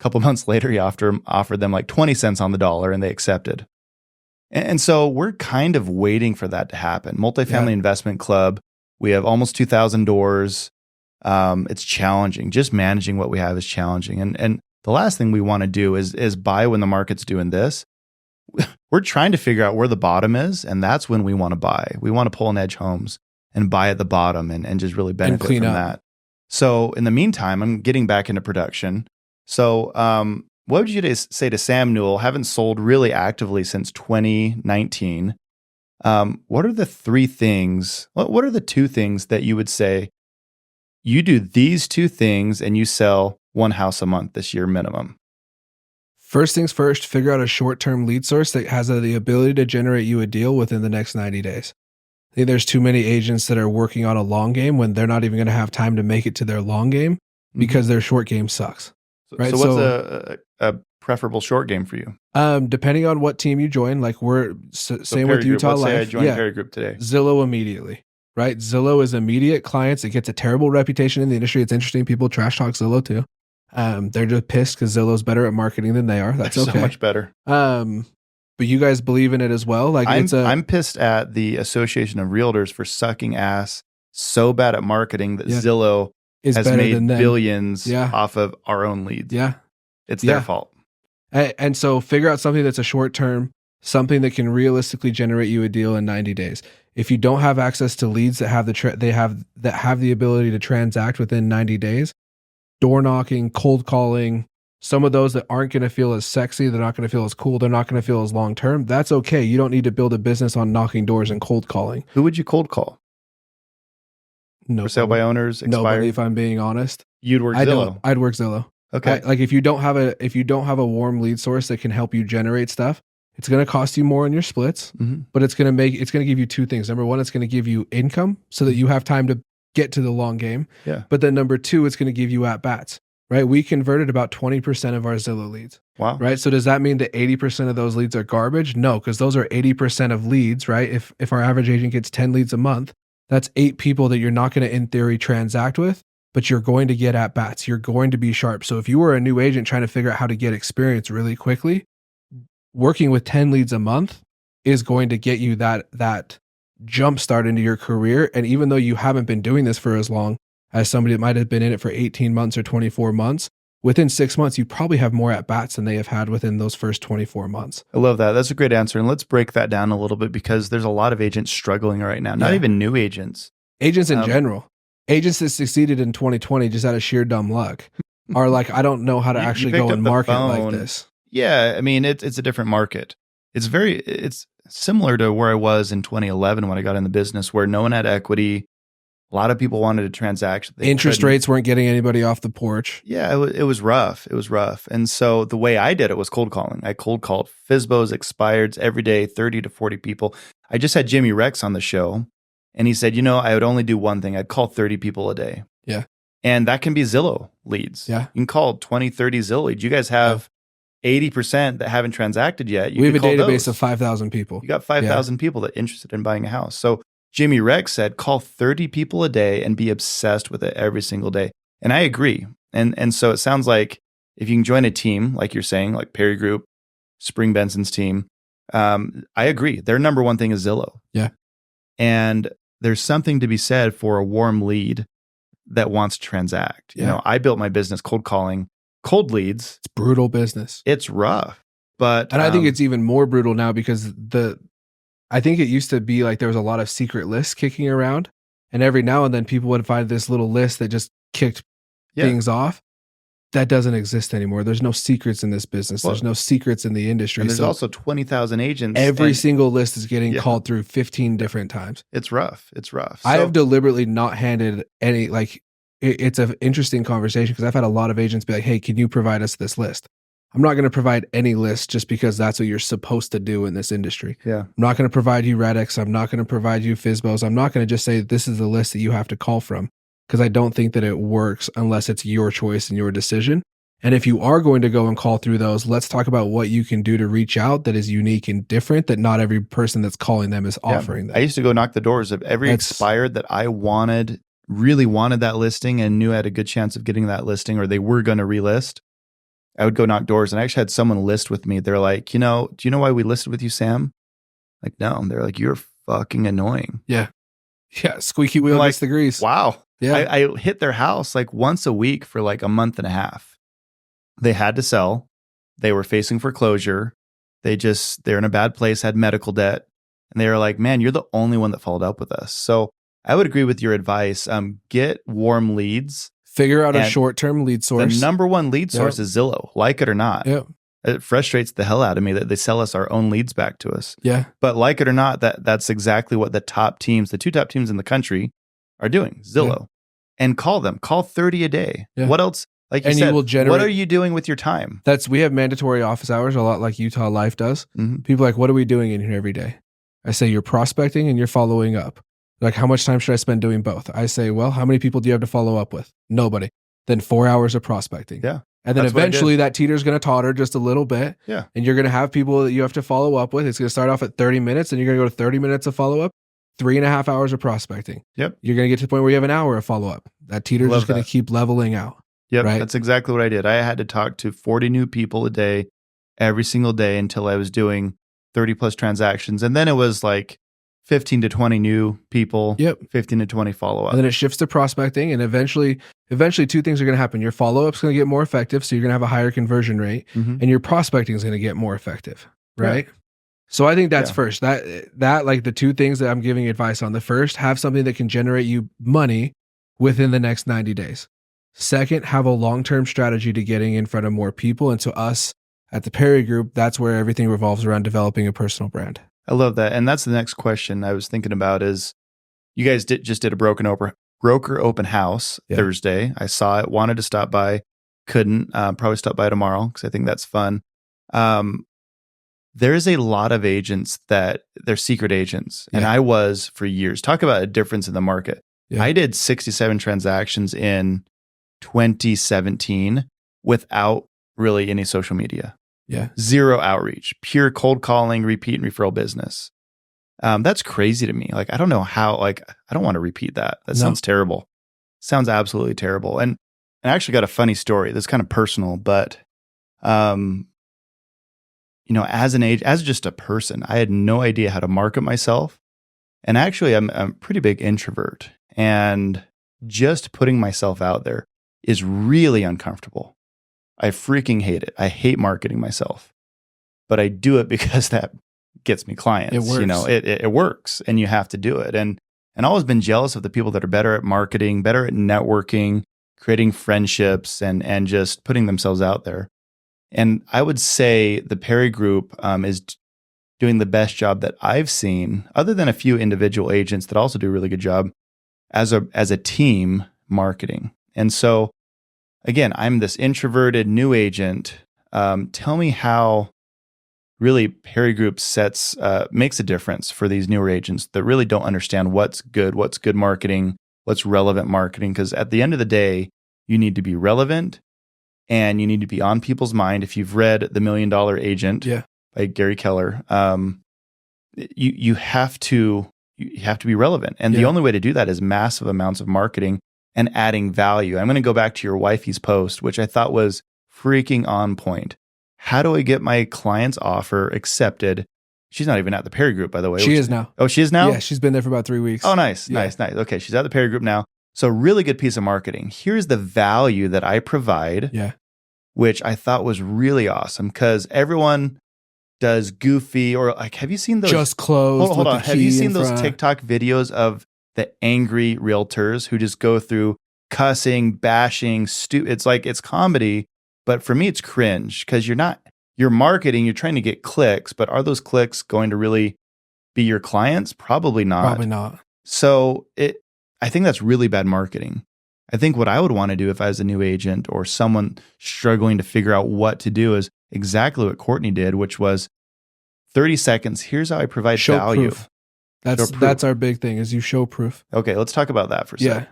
A couple months later, he offered them like 20 cents on the dollar and they accepted. And so we're kind of waiting for that to happen. Multifamily Investment Club, we have almost 2,000 doors. It's challenging. Just managing what we have is challenging. And the last thing we want to do is buy when the market's doing this. We're trying to figure out where the bottom is, and that's when we want to buy. We want to pull an Edge Homes and buy at the bottom and just really benefit from that. So in the meantime, I'm getting back into production. So what would you say to Sam Newell? Haven't sold really actively since 2019. What are the 3 things? What are the 2 things that you would say you do these 2 things and you sell 1 house a month this year minimum? First things first, figure out a short-term lead source that has the ability to generate you a deal within the next 90 days. I think there's too many agents that are working on a long game when they're not even going to have time to make it to their long game because their short game sucks. Right? So what's a preferable short game for you? Depending on what team you join, like same with Utah Life. Say I joined Perry Group today. Zillow immediately, right? Zillow is immediate clients. It gets a terrible reputation in the industry. It's interesting. People trash talk Zillow too. They're just pissed because Zillow's better at marketing than they are. That's okay. So much better. But you guys believe in it as well. Like I'm pissed at the Association of Realtors for sucking ass so bad at marketing that Zillow has made billions off of our own leads. Yeah. It's their fault. And so figure out something that's a short term, something that can realistically generate you a deal in 90 days. If you don't have access to leads that have the ability to transact within 90 days, door knocking, cold calling, some of those that aren't going to feel as sexy, they're not going to feel as cool, they're not going to feel as long term. That's okay. You don't need to build a business on knocking doors and cold calling. Who would you cold call? No. For sale by owners, expired? Nobody, if I'm being honest. You'd work Zillow. I'd work Zillow. Okay. Like if you don't have a warm lead source that can help you generate stuff, it's going to cost you more on your splits, but it's going to give you 2 things. Number 1, it's going to give you income so that you have time to get to the long game. Yeah. But then number 2, it's going to give you at bats. Right? We converted about 20% of our Zillow leads. Wow. Right? So does that mean that 80% of those leads are garbage? No, because those are 80% of leads, right? If our average agent gets 10 leads a month, that's 8 people that you're not going to, in theory, transact with, but you're going to get at bats. You're going to be sharp. So if you were a new agent trying to figure out how to get experience really quickly, working with 10 leads a month is going to get you that jump start into your career. And even though you haven't been doing this for as long as somebody that might have been in it for 18 months or 24 months, within 6 months, you probably have more at-bats than they have had within those first 24 months. I love that. That's a great answer. And let's break that down a little bit because there's a lot of agents struggling right now, not even new agents. Agents in general. Agents that succeeded in 2020 just out of sheer dumb luck are like, I don't know how to actually go and market like this. Yeah, I mean, it's a different market. It's similar to where I was in 2011 when I got in the business where no one had equity. A lot of people wanted to transact. Interest rates weren't getting anybody off the porch. Yeah, it was rough. It was rough. And so the way I did it was cold calling. I cold called FSBOs, expireds every day, 30 to 40 people. I just had Jimmy Rex on the show, and he said, I would only do one thing. I'd call 30 people a day. Yeah. And that can be Zillow leads. Yeah. You can call 20, 30 Zillow leads. You guys have 80% that haven't transacted yet. We have a database of 5,000 people. You got 5,000 people that are interested in buying a house. So Jimmy Rex said, call 30 people a day and be obsessed with it every single day. And I agree. And so it sounds like if you can join a team, like you're saying, like Perry Group, Spring Benson's team, I agree. Their number one thing is Zillow. Yeah. And there's something to be said for a warm lead that wants to transact. Yeah. You know, I built my business cold calling, cold leads. It's brutal business. It's rough. But and I think it's even more brutal now because I think it used to be like there was a lot of secret lists kicking around, and every now and then people would find this little list that just kicked things off. That doesn't exist anymore. There's no secrets in this business. There's no secrets in the industry. And there's also 20,000 agents. Every single list is getting called through 15 different times. It's rough. It's rough. I have deliberately not handed any, like, it's an interesting conversation because I've had a lot of agents be like, hey, can you provide us this list? I'm not going to provide any list just because that's what you're supposed to do in this industry. Yeah. I'm not going to provide you Radix. I'm not going to provide you FSBOs. I'm not going to just say this is the list that you have to call from, because I don't think that it works unless it's your choice and your decision. And if you are going to go and call through those, let's talk about what you can do to reach out that is unique and different that not every person that's calling them is offering them. I used to go knock the doors of every expired that I really wanted that listing and knew I had a good chance of getting that listing, or they were going to relist. I would go knock doors, and I actually had someone list with me. They're like, do you know why we listed with you, Sam? Like, no. They're like, you're fucking annoying. Yeah. Yeah. Squeaky wheel gets the grease. Wow. Yeah. I hit their house like once a week for like a month and a half. They had to sell. They were facing foreclosure. They're in a bad place, had medical debt. And they were like, man, you're the only one that followed up with us. So I would agree with your advice. Get warm leads. Figure out a short-term lead source. The number one lead source is Zillow, like it or not. Yep. It frustrates the hell out of me that they sell us our own leads back to us. Yeah. But like it or not, that's exactly what the two top teams in the country are doing, Zillow. Yeah. And call them. Call 30 a day. Yeah. What else? Like you said, you will generate, what are you doing with your time? We have mandatory office hours, a lot like Utah Life does. Mm-hmm. People are like, what are we doing in here every day? I say, you're prospecting and you're following up. Like, how much time should I spend doing both? I say, well, how many people do you have to follow up with? Nobody. Then 4 hours of prospecting. Yeah. And then eventually that teeter's going to totter just a little bit. Yeah. And you're going to have people that you have to follow up with. It's going to start off at 30 minutes and you're going to go to 30 minutes of follow up, 3.5 hours of prospecting. Yep. You're going to get to the point where you have an hour of follow up. That teeter's just going to keep leveling out. Yep. Right? That's exactly what I did. I had to talk to 40 new people a day, every single day until I was doing 30 plus transactions. And then it was like 15 to 20 new people, 15 to 20 follow-up. And then it shifts to prospecting, and eventually two things are going to happen. Your follow-up is going to get more effective, so you're going to have a higher conversion rate, and your prospecting is going to get more effective, right? So I think that's first. That like the two things that I'm giving advice on. The first, have something that can generate you money within the next 90 days. Second, have a long-term strategy to getting in front of more people. And to us at the Perry Group, that's where everything revolves around developing a personal brand. I love that. And that's the next question I was thinking about is you guys just did a broker open house Thursday. I saw it, wanted to stop by, couldn't, probably stop by tomorrow because I think that's fun. There's a lot of agents that they're secret agents. And I was for years. Talk about a difference in the market. Yeah. I did 67 transactions in 2017 without really any social media. Yeah. Zero outreach, pure cold calling, repeat and referral business. That's crazy to me. Like, I don't know how, I don't want to repeat that. That sounds terrible. Sounds absolutely terrible. And I actually got a funny story that's kind of personal, but, as just a person, I had no idea how to market myself. And actually I'm a pretty big introvert, and just putting myself out there is really uncomfortable. I freaking hate it. I hate marketing myself, but I do it because that gets me clients. It works. It works, and you have to do it. And I've always been jealous of the people that are better at marketing, better at networking, creating friendships, and just putting themselves out there. And I would say the Perry Group is doing the best job that I've seen, other than a few individual agents that also do a really good job as a team marketing. And so, again, I'm this introverted new agent. Tell me how really Perry Group makes a difference for these newer agents that really don't understand what's good marketing, what's relevant marketing, because at the end of the day, you need to be relevant and you need to be on people's mind. If you've read The $1 Million Agent by Gary Keller, you have to be relevant. And the only way to do that is massive amounts of marketing and adding value. I'm going to go back to your wifey's post, which I thought was freaking on point. How do I get my client's offer accepted? She's not even at the Perry Group, by the way. She is now. Oh, she is now? Yeah, she's been there for about 3 weeks. Oh, nice. Okay, she's at the Perry Group now. So really good piece of marketing. Here's the value that I provide, which I thought was really awesome, because everyone does goofy, or like, have you seen those? Just closed. Hold on. Have you seen those TikTok videos of the angry realtors who just go through cussing, bashing, it's like, it's comedy, but for me, it's cringe, because you're marketing, you're trying to get clicks, but are those clicks going to really be your clients? Probably not. Probably not. So I think that's really bad marketing. I think what I would want to do if I was a new agent or someone struggling to figure out what to do is exactly what Courtney did, which was 30 seconds. Here's how I provide value. Proof. That's our big thing, is you show proof. Okay, let's talk about that for a second.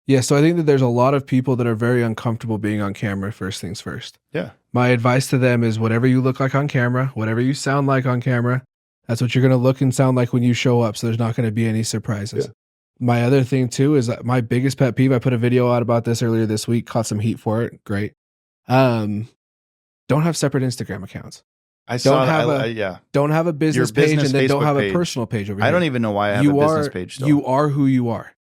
Yeah, so I think that there's a lot of people that are very uncomfortable being on camera, first things first. Yeah. My advice to them is whatever you look like on camera, whatever you sound like on camera, that's what you're going to look and sound like when you show up, so there's not going to be any surprises. Yeah. My other thing too is that my biggest pet peeve, I put a video out about this earlier this week, caught some heat for it. Great. Don't have separate Instagram accounts. Don't have a business page and then don't have a personal page over here. I don't even know why I have a business page still. You are who you are,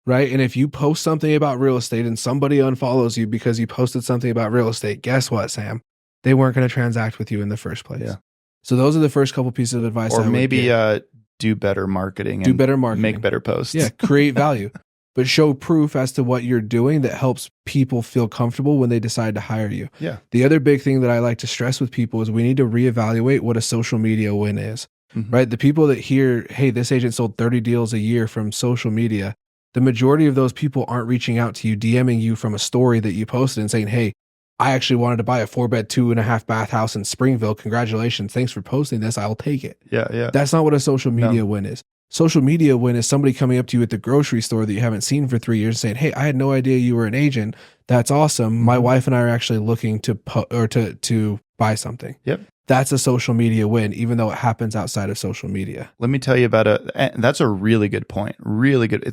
right? And if you post something about real estate and somebody unfollows you because you posted something about real estate, guess what, Sam? They weren't going to transact with you in the first place. Yeah. So those are the first couple pieces of advice. Or maybe do better marketing. Make better posts. Yeah, create value. But show proof as to what you're doing that helps people feel comfortable when they decide to hire you. Yeah. The other big thing that I like to stress with people is we need to reevaluate what a social media win is, right? The people that hear, hey, this agent sold 30 deals a year from social media, the majority of those people aren't reaching out to you, DMing you from a story that you posted and saying, hey, I actually wanted to buy a 4-bed, 2.5 bath house in Springville. Congratulations. Thanks for posting this. I'll take it. Yeah. That's not what a social media win is. Social media win is somebody coming up to you at the grocery store that you haven't seen for 3 years saying, hey, I had no idea you were an agent. That's awesome. My wife and I are actually looking to buy something. Yep. That's a social media win, even though it happens outside of social media. Let me tell you about that's a really good point. Really good.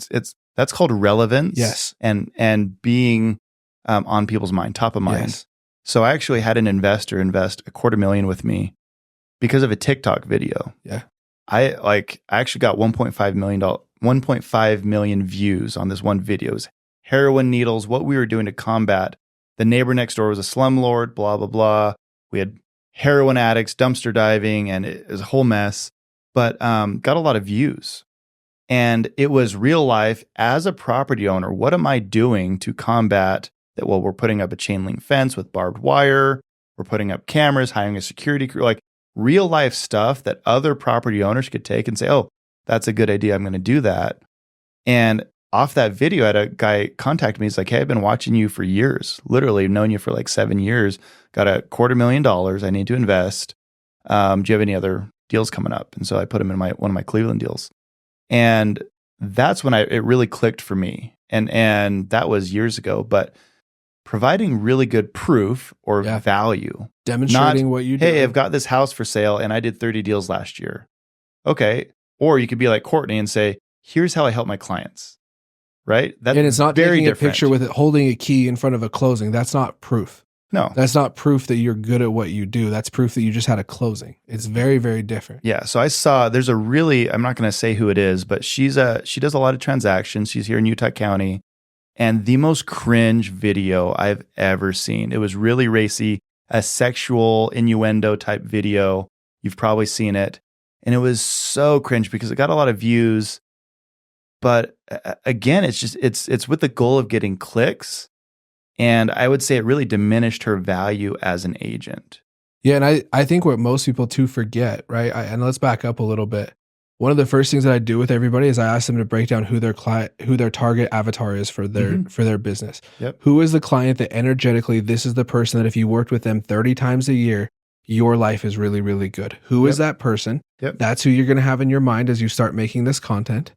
That's called relevance. Yes. And being on people's mind, top of mind. Yes. So I actually had an investor invest $250,000 with me because of a TikTok video. Yeah. I actually got $1.5 million views on this one video. It was heroin needles, what we were doing to combat. The neighbor next door was a slumlord, blah, blah, blah. We had heroin addicts, dumpster diving, and it was a whole mess, but got a lot of views. And it was real life as a property owner. What am I doing to combat that? Well, we're putting up a chain link fence with barbed wire. We're putting up cameras, hiring a security crew, like real life stuff that other property owners could take and say, oh, that's a good idea. I'm going to do that. And off that video, I had a guy contact me. He's like, hey, I've been watching you for years, literally known you for like 7 years, got $250,000 I need to invest. Do you have any other deals coming up? And so I put him in one of my Cleveland deals. And that's when it really clicked for me. And that was years ago, but providing really good proof or value. Demonstrating what you do. Hey, I've got this house for sale and I did 30 deals last year. Okay. Or you could be like Courtney and say, here's how I help my clients. Right? And it's not very taking different. A picture with it holding a key in front of a closing. That's not proof. No. That's not proof that you're good at what you do. That's proof that you just had a closing. It's very, very different. Yeah. So I saw there's a really, I'm not going to say who it is, but she does a lot of transactions. She's here in Utah County. And the most cringe video I've ever seen. It was really racy, a sexual innuendo type video. You've probably seen it. And it was so cringe because it got a lot of views. But again, it's with the goal of getting clicks. And I would say it really diminished her value as an agent. Yeah, and I think what most people too forget, right? And let's back up a little bit. One of the first things that I do with everybody is I ask them to break down who their target avatar is for their business. Yep. Who is the client that energetically, this is the person that if you worked with them 30 times a year, your life is really, really good. Who is that person? Yep. That's who you're going to have in your mind as you start making this content.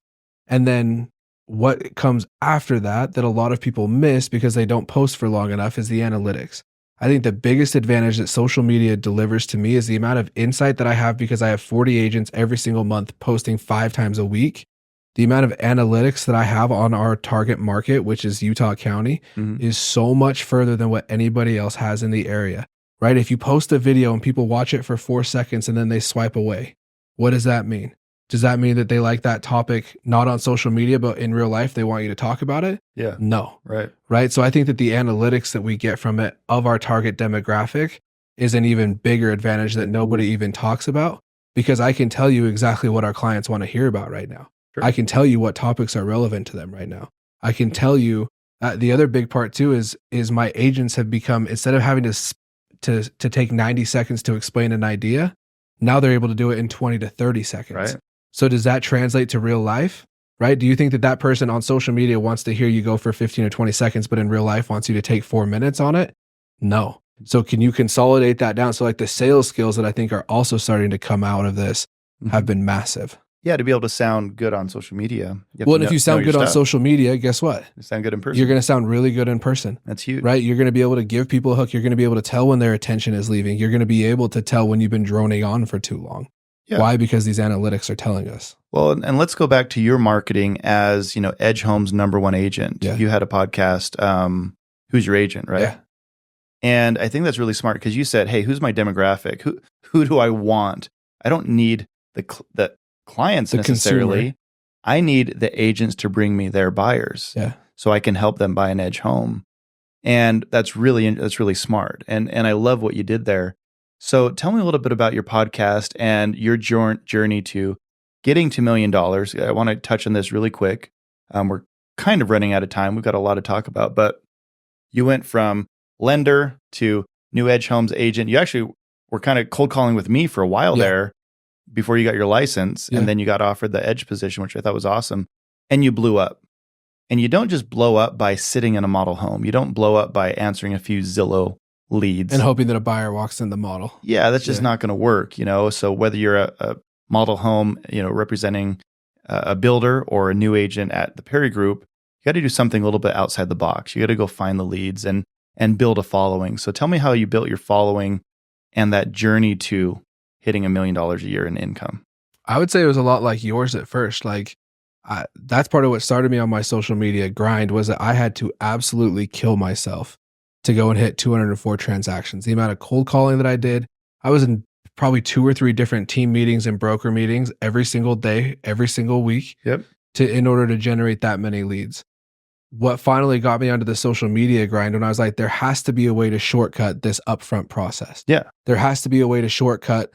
And then what comes after that a lot of people miss because they don't post for long enough is the analytics. I think the biggest advantage that social media delivers to me is the amount of insight that I have because I have 40 agents every single month posting 5 times a week. The amount of analytics that I have on our target market, which is Utah County, is so much further than what anybody else has in the area, right? If you post a video and people watch it for 4 seconds and then they swipe away, what does that mean? Does that mean that they like that topic not on social media, but in real life, they want you to talk about it? Yeah. No. Right. Right. So I think that the analytics that we get from it of our target demographic is an even bigger advantage that nobody even talks about, because I can tell you exactly what our clients want to hear about right now. Sure. I can tell you what topics are relevant to them right now. I can tell you the other big part too is my agents have become, instead of having to take 90 seconds to explain an idea, now they're able to do it in 20 to 30 seconds. Right. So does that translate to real life? Right? Do you think that person on social media wants to hear you go for 15 or 20 seconds, but in real life wants you to take 4 minutes on it? No. So can you consolidate that down? So like the sales skills that I think are also starting to come out of this have been massive. Yeah, to be able to sound good on social media. Well, and if you sound good on social media, guess what? You sound good in person. You're going to sound really good in person. That's huge. Right? You're going to be able to give people a hook. You're going to be able to tell when their attention is leaving. You're going to be able to tell when you've been droning on for too long. Yeah. Why? Because these analytics are telling us. Well, and let's go back to your marketing as, Edge Home's #1 agent. Yeah. You had a podcast, Who's Your Agent, right? Yeah. And I think that's really smart because you said, hey, who's my demographic? Who do I want? I don't need the clients necessarily. Consumer. I need the agents to bring me their buyers. Yeah. So I can help them buy an Edge home. And that's really smart. And I love what you did there. So tell me a little bit about your podcast and your journey to getting to $1 million. I want to touch on this really quick. We're kind of running out of time. We've got a lot to talk about, but you went from lender to new Edge Homes agent. You actually were kind of cold calling with me for a while there before you got your license. And then you got offered the Edge position, which I thought was awesome. And you blew up. And you don't just blow up by sitting in a model home. You don't blow up by answering a few Zillow leads and hoping that a buyer walks in the model. Yeah, that's just not going to work, So whether you're a model home, representing a builder or a new agent at the Perry Group, you got to do something a little bit outside the box. You got to go find the leads and build a following. So tell me how you built your following and that journey to hitting $1 million a year in income. I would say it was a lot like yours at first. That's part of what started me on my social media grind, was that I had to absolutely kill myself to go and hit 204 transactions. The amount of cold calling that I did, I was in probably 2 or 3 different team meetings and broker meetings every single day, every single week, in order to generate that many leads. What finally got me onto the social media grind, when I was like, there has to be a way to shortcut this upfront process. Yeah. There has to be a way to shortcut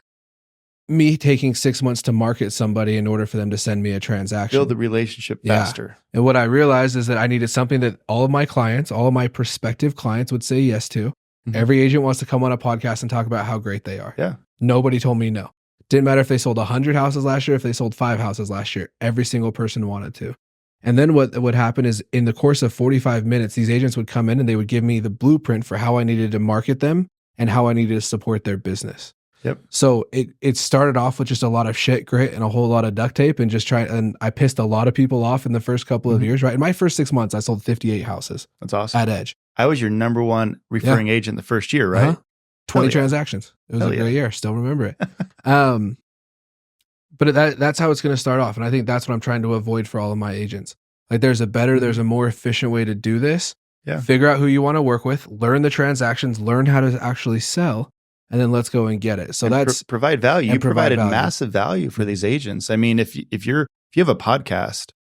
me taking 6 months to market somebody in order for them to send me a transaction. Build the relationship faster. And what I realized is that I needed something that all of my clients, all of my prospective clients would say yes to. Every agent wants to come on a podcast and talk about how great they are. Yeah. Nobody told me no. Didn't matter if they sold 100 houses last year, if they sold 5 houses last year. Every single person wanted to. And then what would happen is, in the course of 45 minutes, these agents would come in and they would give me the blueprint for how I needed to market them and how I needed to support their business. Yep. So it started off with just a lot of shit grit and a whole lot of duct tape and and I pissed a lot of people off in the first couple of years, right? In my first 6 months, I sold 58 houses. That's awesome. At Edge. I was your #1 referring agent the first year, right? 20 transactions. It was a great year. Still remember it. But that's how it's going to start off. And I think that's what I'm trying to avoid for all of my agents. Like, there's a more efficient way to do this. Yeah. Figure out who you want to work with, learn the transactions, learn how to actually sell, and then let's go and get it. So that's provide value. You provided massive value for these agents. I mean, if you have a podcast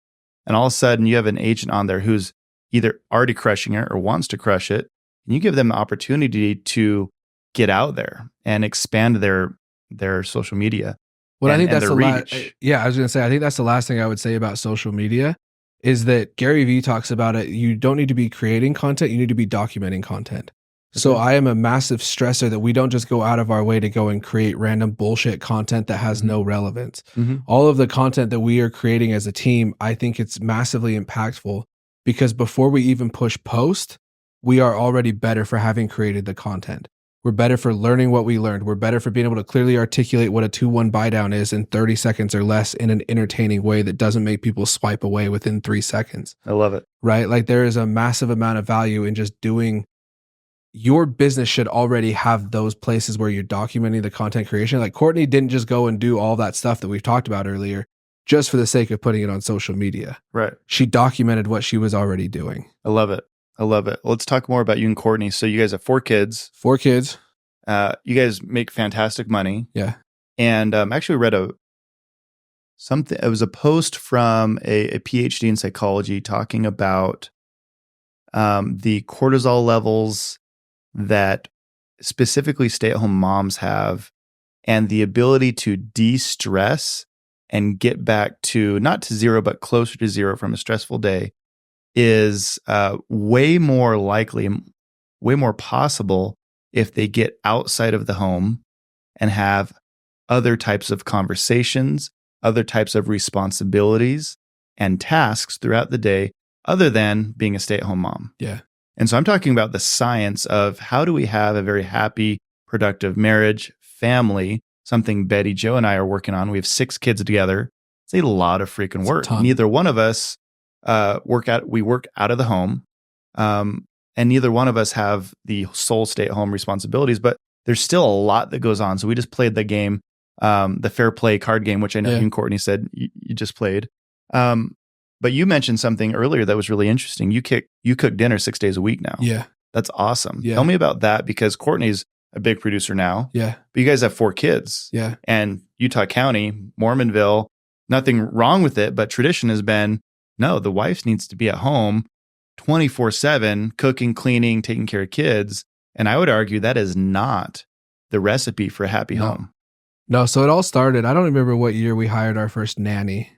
and all of a sudden you have an agent on there who's either already crushing it or wants to crush it, and you give them the opportunity to get out there and expand their social media. Well, I think that's the last. Yeah, I was going to say, I think that's the last thing I would say about social media is that Gary Vee talks about it. You don't need to be creating content. You need to be documenting content. So I am a massive stressor that we don't just go out of our way to go and create random bullshit content that has no relevance. All of the content that we are creating as a team, I think it's massively impactful, because before we even push post, we are already better for having created the content. We're better for learning what we learned. We're better for being able to clearly articulate what a 2-1 buy down is in 30 seconds or less in an entertaining way that doesn't make people swipe away within 3 seconds. I love it. Right? Like there is a massive amount of value in just doing. Your business should already have those places where you're documenting the content creation. Like Courtney didn't just go and do all that stuff that we've talked about earlier just for the sake of putting it on social media. Right. She documented what she was already doing. I love it. I love it. Let's talk more about you and Courtney. So you guys have 4 kids. 4 kids. You guys make fantastic money. Yeah. And actually read it was a post from a PhD in psychology talking about the cortisol levels that specifically stay-at-home moms have and the ability to de-stress and get back to not to zero, but closer to zero from a stressful day is way more likely, way more possible if they get outside of the home and have other types of conversations, other types of responsibilities and tasks throughout the day, other than being a stay-at-home mom. Yeah. And so I'm talking about the science of how do we have a very happy, productive marriage, family, something Betty, Joe, and I are working on. We have 6 kids together. It's a lot of freaking work. Neither one of us work out of the home. And neither one of us have the sole stay-at-home responsibilities, but there's still a lot that goes on. So we just played the game, the fair play card game, which I know you and Courtney said you just played. But you mentioned something earlier that was really interesting. You cook dinner 6 days a week now. Yeah. That's awesome. Yeah. Tell me about that, because Courtney's a big producer now. Yeah. But you guys have 4 kids. Yeah. And Utah County, Mormonville, nothing wrong with it, but tradition has been, no, the wife needs to be at home 24/7, cooking, cleaning, taking care of kids. And I would argue that is not the recipe for a happy home. No, so it all started, I don't remember what year we hired our first nanny,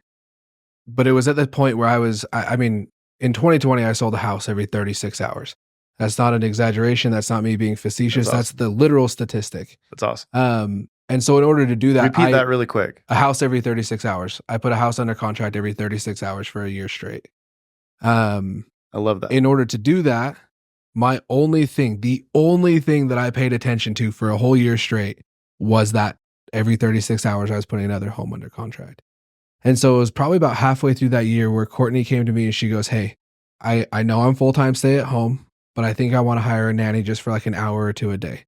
but it was at the point where I mean, in 2020, I sold a house every 36 hours. That's not an exaggeration. That's not me being facetious. That's the literal statistic. That's awesome. And so in order to do that, repeat that really quick. A house every 36 hours. I put a house under contract every 36 hours for a year straight. I love that. In order to do that, the only thing that I paid attention to for a whole year straight was that every 36 hours I was putting another home under contract. And so it was probably about halfway through that year where Courtney came to me and she goes, hey, I know I'm full-time stay at home, but I think I want to hire a nanny just for like an hour or 2 a day.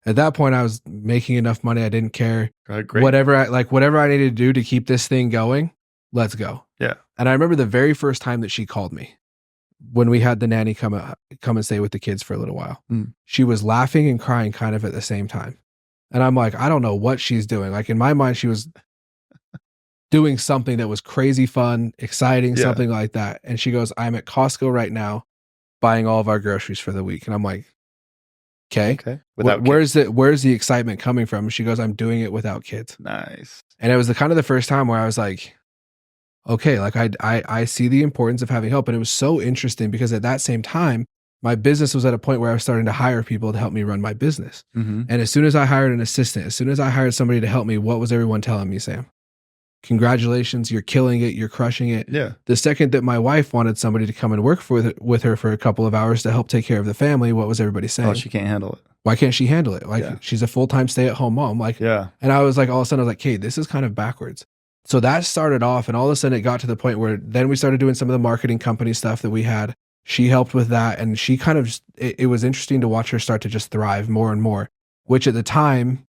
At that point, I was making enough money. I didn't care. Great. Whatever I needed to do to keep this thing going, let's go. Yeah. And I remember the very first time that she called me when we had the nanny come and stay with the kids for a little while. She was laughing and crying kind of at the same time. And I'm like, I don't know what she's doing. Like in my mind, she was doing something that was crazy fun, exciting, something like that. And she goes, I'm at Costco right now buying all of our groceries for the week. And I'm like, okay. Where's the excitement coming from? She goes, I'm doing it without kids. Nice. And it was the first time where I was like, okay, like I see the importance of having help. And it was so interesting because at that same time, my business was at a point where I was starting to hire people to help me run my business. Mm-hmm. And as soon as I hired an assistant, as soon as I hired somebody to help me, what was everyone telling me, Sam? Congratulations, you're killing it, you're crushing it. Yeah. The second that my wife wanted somebody to come and work with her for a couple of hours to help take care of the family, what was everybody saying? Oh, she can't handle it. Why can't she handle it? Like she's a full-time stay-at-home mom. Like, and I was like, all of a sudden I was like, hey, this is kind of backwards. So that started off, and all of a sudden it got to the point where then we started doing some of the marketing company stuff that we had. She helped with that, and she kind of it was interesting to watch her start to just thrive more and more, which at the time,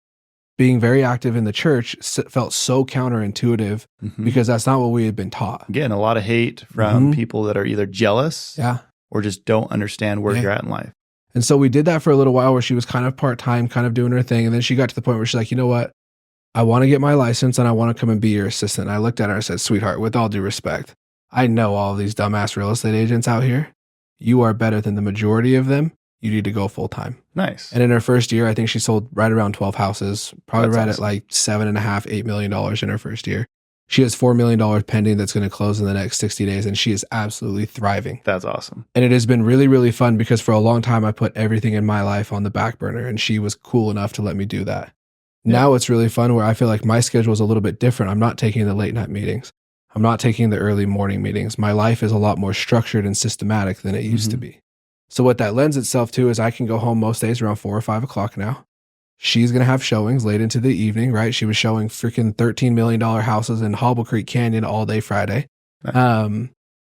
being very active in the church felt so counterintuitive because that's not what we had been taught. Again, a lot of hate from people that are either jealous or just don't understand where you're at in life. And so we did that for a little while where she was kind of part-time, kind of doing her thing. And then she got to the point where she's like, you know what? I want to get my license and I want to come and be your assistant. And I looked at her and I said, sweetheart, with all due respect, I know all of these dumbass real estate agents out here. You are better than the majority of them. You need to go full time. Nice. And in her first year, I think she sold right around 12 houses, probably right at like $7.5, $8 million in her first year. She has $4 million pending that's going to close in the next 60 days, and she is absolutely thriving. That's awesome. And it has been really, really fun because for a long time, I put everything in my life on the back burner, and she was cool enough to let me do that. Yeah. Now it's really fun where I feel like my schedule is a little bit different. I'm not taking the late night meetings. I'm not taking the early morning meetings. My life is a lot more structured and systematic than it used to be. So what that lends itself to is I can go home most days around 4 or 5 o'clock now. She's going to have showings late into the evening, right? She was showing freaking $13 million houses in Hobble Creek Canyon all day Friday. Nice.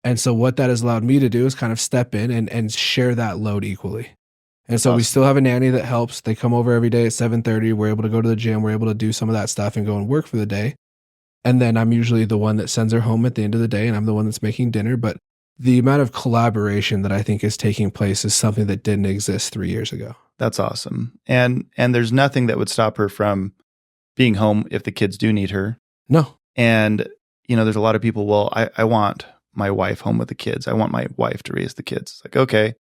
And so what that has allowed me to do is kind of step in and share that load equally. And so we still have a nanny that helps. They come over every day at 7:30. We're able to go to the gym. We're able to do some of that stuff and go and work for the day. And then I'm usually the one that sends her home at the end of the day, and I'm the one that's making dinner. But the amount of collaboration that I think is taking place is something that didn't exist 3 years ago. That's awesome. And there's nothing that would stop her from being home if the kids do need her. No. And, you know, there's a lot of people, well, I want my wife home with the kids. I want my wife to raise the kids. It's like, okay.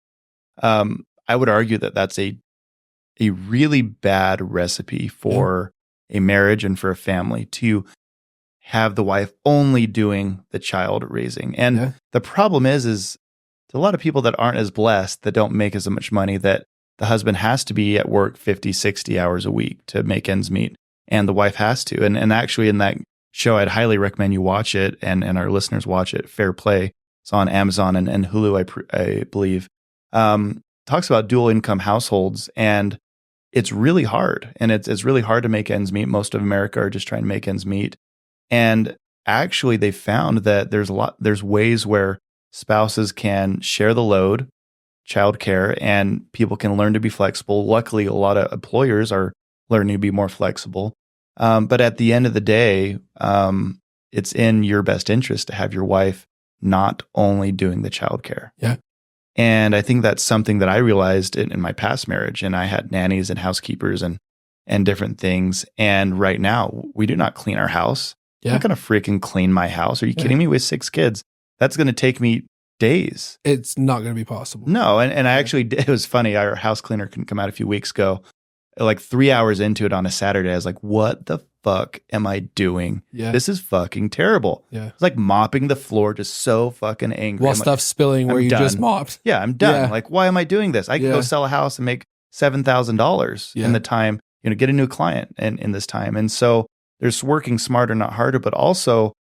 I would argue that that's a really bad recipe for a marriage and for a family, to have the wife only doing the child raising. And the problem is there's a lot of people that aren't as blessed, that don't make as much money, that the husband has to be at work 50, 60 hours a week to make ends meet. And the wife has to. And actually in that show, I'd highly recommend you watch it, and our listeners watch it, Fair Play. It's on Amazon and Hulu, I believe. Talks about dual income households, and it's really hard. And it's really hard to make ends meet. Most of America are just trying to make ends meet. And actually they found that there's ways where spouses can share the load, childcare, and people can learn to be flexible. Luckily, a lot of employers are learning to be more flexible. But at the end of the day, it's in your best interest to have your wife not only doing the childcare. Yeah. And I think that's something that I realized in my past marriage. And I had nannies and housekeepers and different things. And right now, we do not clean our house. Yeah. I'm not going to freaking clean my house. Are you kidding me? With 6 kids, that's going to take me days. It's not going to be possible. No. And I actually did. It was funny. Our house cleaner couldn't come out a few weeks ago. Like 3 hours into it on a Saturday, I was like, what the fuck am I doing? Yeah. This is fucking terrible. Yeah. It's like mopping the floor, just so fucking angry. While stuff's spilling where you just mopped. Yeah, I'm done. Yeah. Like, why am I doing this? I could go sell a house and make $7,000 in the time, get a new client in this time. And so there's working smarter, not harder, but also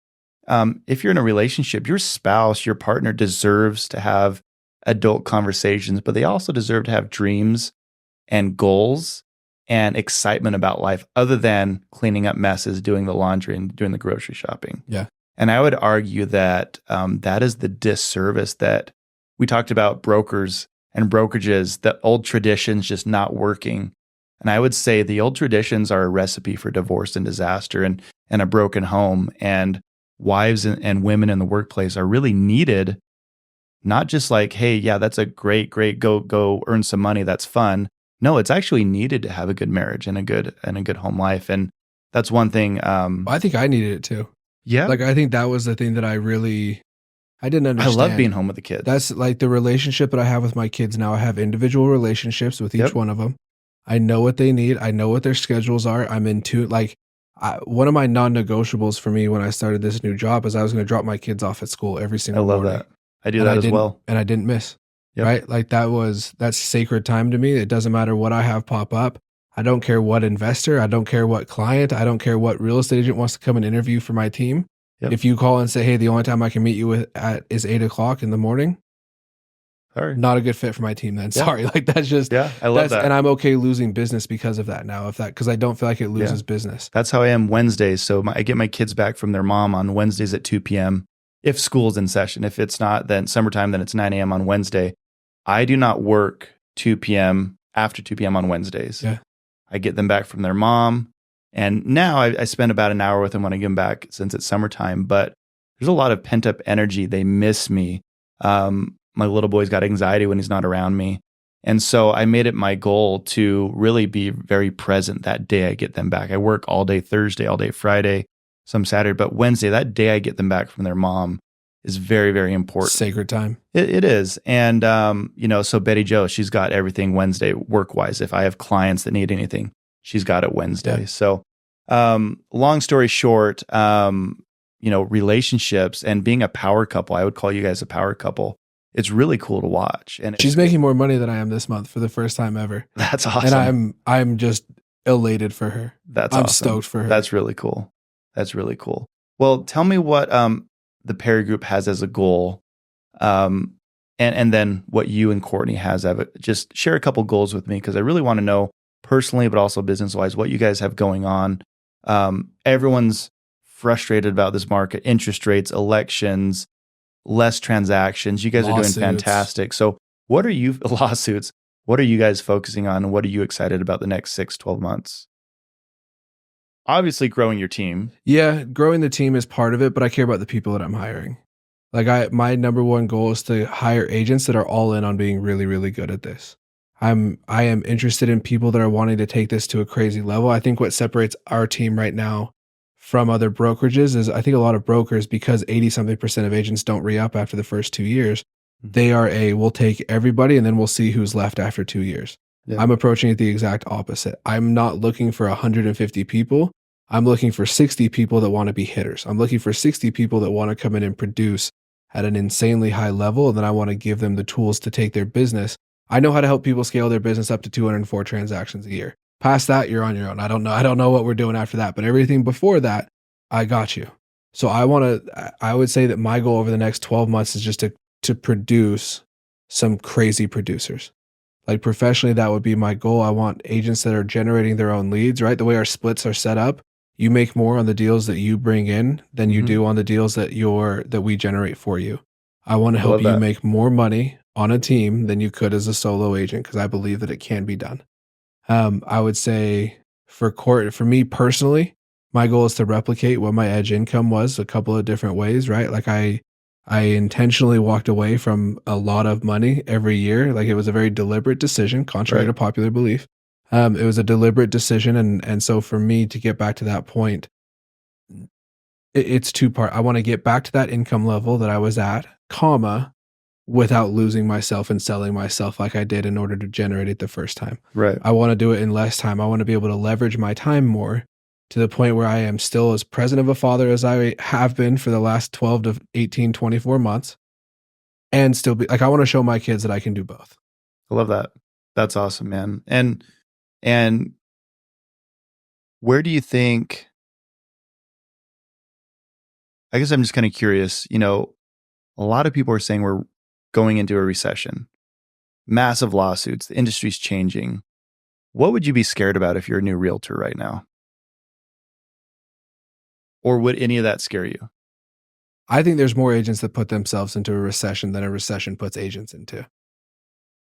if you're in a relationship, your spouse, your partner deserves to have adult conversations, but they also deserve to have dreams and goals and excitement about life, other than cleaning up messes, doing the laundry, and doing the grocery shopping. Yeah. And I would argue that that is the disservice that we talked about, brokers and brokerages, that old traditions just not working. And I would say the old traditions are a recipe for divorce and disaster and a broken home. And wives and women in the workplace are really needed, not just like, hey, yeah, that's a great, go earn some money. That's fun. No, it's actually needed to have a good marriage and a good home life. And that's one thing. I think I needed it too. Yeah. Like, I think that was the thing that I didn't understand. I love being home with the kids. That's like the relationship that I have with my kids now. I have individual relationships with each one of them. I know what they need. I know what their schedules are. I'm into one of my non-negotiables for me when I started this new job is I was going to drop my kids off at school every single morning. I love that. I do that as well. And I didn't miss. Yep. Right? Like that's sacred time to me. It doesn't matter what I have pop up. I don't care what investor. I don't care what client. I don't care what real estate agent wants to come and interview for my team. Yep. If you call and say, hey, the only time I can meet you is 8:00 in the morning. Sorry. Not a good fit for my team then. Yeah. Sorry. Like that's just, I love that. And I'm okay losing business because of that now, because I don't feel like it loses business. That's how I am Wednesdays. So I get my kids back from their mom on Wednesdays at 2 p.m. if school's in session. If it's not, then summertime, then it's 9 a.m. on Wednesday. I do not work 2 p.m. after 2 p.m. on Wednesdays. Yeah. I get them back from their mom. And now I spend about an hour with them when I get them back since it's summertime. But there's a lot of pent up energy. They miss me. My little boy's got anxiety when he's not around me. And so I made it my goal to really be very present that day I get them back. I work all day Thursday, all day Friday, some Saturday, but Wednesday, that day I get them back from their mom is very, very important. Sacred time. It is. And, so Betty Jo, she's got everything Wednesday work-wise. If I have clients that need anything, she's got it Wednesday. Yeah. So long story short, relationships and being a power couple, I would call you guys a power couple. It's really cool to watch. And she's making more money than I am this month for the first time ever. That's awesome. And I'm just elated for her. I'm stoked for her. That's really cool. Well, tell me what the Perry Group has as a goal, and then what you and Courtney has of it. Just share a couple goals with me, because I really want to know personally, but also business wise, what you guys have going on. Everyone's frustrated about this market, interest rates, elections, less transactions. You guys are doing fantastic. So what are you, lawsuits, what are you guys focusing on? And what are you excited about the next 6-12 months? Obviously growing your team. Yeah, growing the team is part of it, but I care about the people that I'm hiring. Like my number one goal is to hire agents that are all in on being really, really good at this. I am interested in people that are wanting to take this to a crazy level. I think what separates our team right now from other brokerages is I think a lot of brokers, because 80-something% of agents don't re-up after the first 2 years, they are we'll take everybody and then we'll see who's left after 2 years. Yeah. I'm approaching it the exact opposite. I'm not looking for 150 people. I'm looking for 60 people that want to be hitters. I'm looking for 60 people that want to come in and produce at an insanely high level. And then I want to give them the tools to take their business. I know how to help people scale their business up to 204 transactions a year. Past that, you're on your own. I don't know what we're doing after that, but everything before that, I got you. So I would say that my goal over the next 12 months is just to produce some crazy producers. Like professionally, that would be my goal. I want agents that are generating their own leads, right? The way our splits are set up, you make more on the deals that you bring in than you do on the deals that we generate for you. I want to help you make more money on a team than you could as a solo agent, because I believe that it can be done. I would say for me personally, my goal is to replicate what my edge income was a couple of different ways, right? Like I intentionally walked away from a lot of money every year. Like it was a very deliberate decision, contrary to popular belief. It was a deliberate decision. And so for me to get back to that point, it's two-part. I want to get back to that income level that I was at, without losing myself and selling myself like I did in order to generate it the first time. Right. I want to do it in less time. I want to be able to leverage my time more to the point where I am still as present of a father as I have been for the last 12 to 18, 24 months. And still be like, I want to show my kids that I can do both. I love that. That's awesome, man. And where do you think, I guess I'm just kind of curious, a lot of people are saying we're going into a recession, massive lawsuits, the industry's changing. What would you be scared about if you're a new realtor right now? Or would any of that scare you? I think there's more agents that put themselves into a recession than a recession puts agents into.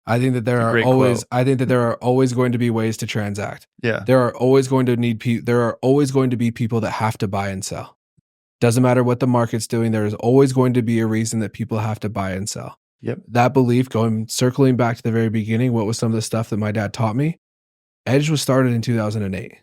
I think that there are always going to be ways to transact. Yeah. There are always going to be people that have to buy and sell. Doesn't matter what the market's doing, there is always going to be a reason that people have to buy and sell. Yep. That belief, circling back to the very beginning, what was some of the stuff that my dad taught me? Edge was started in 2008.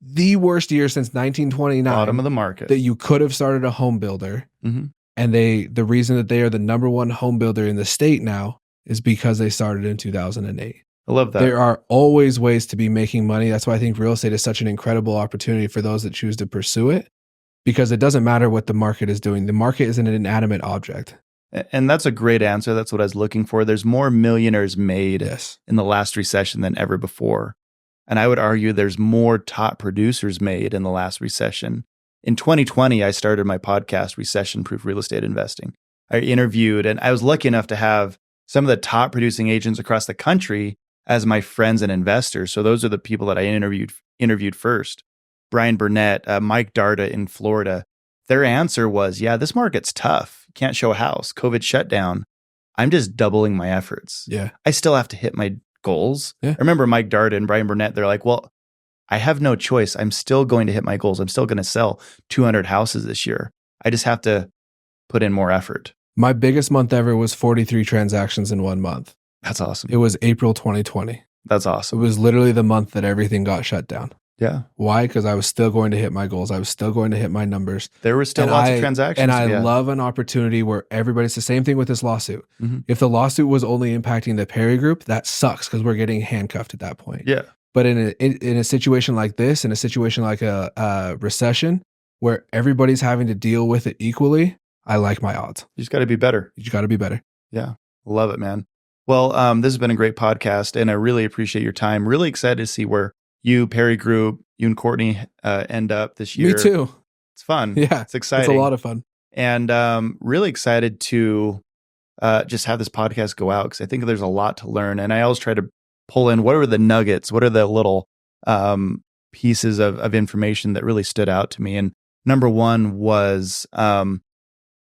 The worst year since 1929. Bottom of the market. That you could have started a home builder. Mm-hmm. And the reason that they are the number one home builder in the state now is because they started in 2008. I love that. There are always ways to be making money. That's why I think real estate is such an incredible opportunity for those that choose to pursue it, because it doesn't matter what the market is doing. The market is an inanimate object. And that's a great answer. That's what I was looking for. There's more millionaires made in the last recession than ever before. And I would argue there's more top producers made in the last recession. In 2020, I started my podcast, Recession Proof Real Estate Investing. I interviewed, and I was lucky enough to have some of the top producing agents across the country as my friends and investors. So those are the people that I interviewed first. Brian Burnett, Mike Darda in Florida. Their answer was, yeah, this market's tough. Can't show a house. COVID shutdown. I'm just doubling my efforts. Yeah. I still have to hit my goals. Yeah. I remember Mike Darda and Brian Burnett, they're like, well, I have no choice. I'm still going to hit my goals. I'm still going to sell 200 houses this year. I just have to put in more effort. My biggest month ever was 43 transactions in 1 month. That's awesome. It was April 2020. That's It awesome. was literally the month that everything got shut down. Yeah. Why? Because I was still going to hit my goals. I was still going to hit my numbers. There were still lots of transactions. And I love an opportunity where everybody's the same thing with this lawsuit. Mm-hmm. If the lawsuit was only impacting the Perry Group, that sucks because we're getting handcuffed at that point. Yeah. But in a situation like this, in a situation like a recession where everybody's having to deal with it equally, I like my odds. You just got to be better. You got to be better. Yeah. Love it, man. Well, this has been a great podcast, and I really appreciate your time. Really excited to see where you, Perry Group, you and Courtney end up this year. Me too. It's fun. Yeah. It's exciting. It's a lot of fun. And really excited to just have this podcast go out because I think there's a lot to learn. And I always try to pull in? What are the nuggets? What are the little pieces of information that really stood out to me? And number one was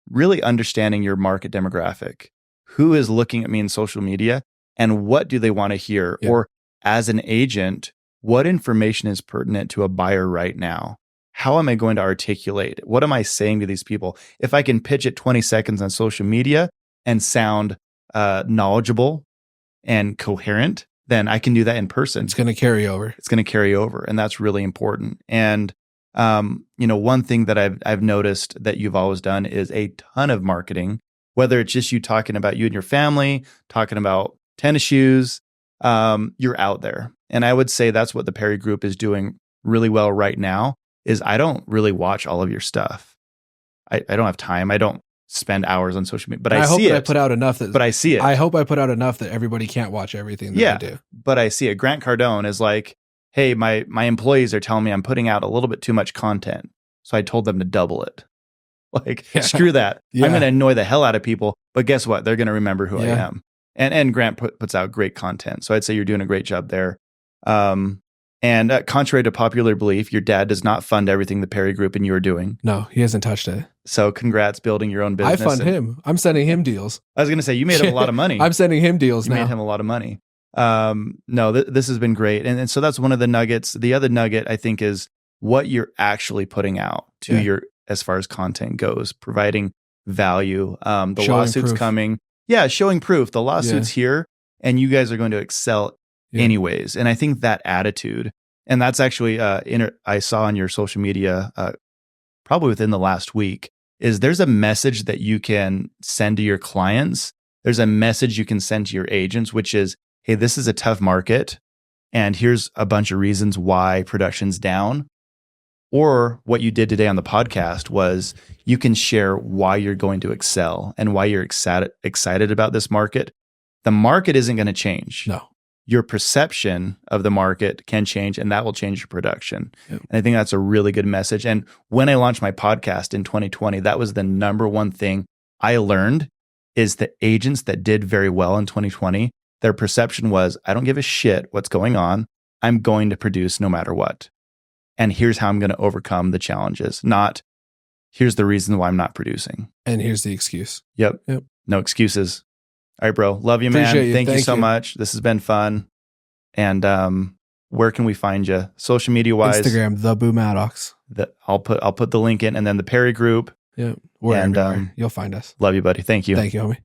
really understanding your market demographic. Who is looking at me in social media and what do they want to hear? Yeah. Or as an agent, what information is pertinent to a buyer right now? How am I going to articulate it? What am I saying to these people? If I can pitch it 20 seconds on social media and sound knowledgeable and coherent, then I can do that in person. It's going to carry over. It's going to carry over. And that's really important. And, one thing that I've noticed that you've always done is a ton of marketing, whether it's just you talking about you and your family, talking about tennis shoes, you're out there. And I would say that's what the Perry Group is doing really well right now, is I don't really watch all of your stuff. I don't have time. I don't spend hours on social media, but I hope see that it. I put out enough that, but I see it. I hope I put out enough that everybody can't watch everything that I do. But I see it. Grant Cardone is like, hey, my employees are telling me I'm putting out a little bit too much content. So I told them to double it. Like, screw that. Yeah. I'm going to annoy the hell out of people. But guess what? They're going to remember who I am. And Grant puts out great content. So I'd say you're doing a great job there. And contrary to popular belief, your dad does not fund everything the Perry Group and you are doing. No, he hasn't touched it. So congrats building your own business. I fund him. I'm sending him deals. I was going to say, you made him a lot of money. I'm sending him deals now. You made him a lot of money. This has been great. And so that's one of the nuggets. The other nugget, I think, is what you're actually putting out to your, as far as content goes, providing value. The showing lawsuit's proof. coming. Yeah, showing proof. The lawsuit's here and you guys are going to excel anyways. And I think that attitude, and that's actually, I saw on your social media, probably within the last week, is there's a message that you can send to your clients. There's a message you can send to your agents, which is, hey, this is a tough market. And here's a bunch of reasons why production's down. Or what you did today on the podcast was you can share why you're going to excel and why you're excited about this market. The market isn't going to change. No. Your perception of the market can change, and that will change your production. Yep. And I think that's a really good message. And when I launched my podcast in 2020, that was the number one thing I learned, is the agents that did very well in 2020, their perception was, I don't give a shit what's going on. I'm going to produce no matter what. And here's how I'm going to overcome the challenges, not here's the reason why I'm not producing. And here's the excuse. Yep. No excuses. All right, bro. Love you, man. Appreciate you. Thank you so much. This has been fun. And where can we find you? Social media wise? Instagram, the Boo Maddox. I'll put the link in, and then the Perry Group. Yeah. We're everywhere. You'll find us. Love you, buddy. Thank you. Thank you, homie.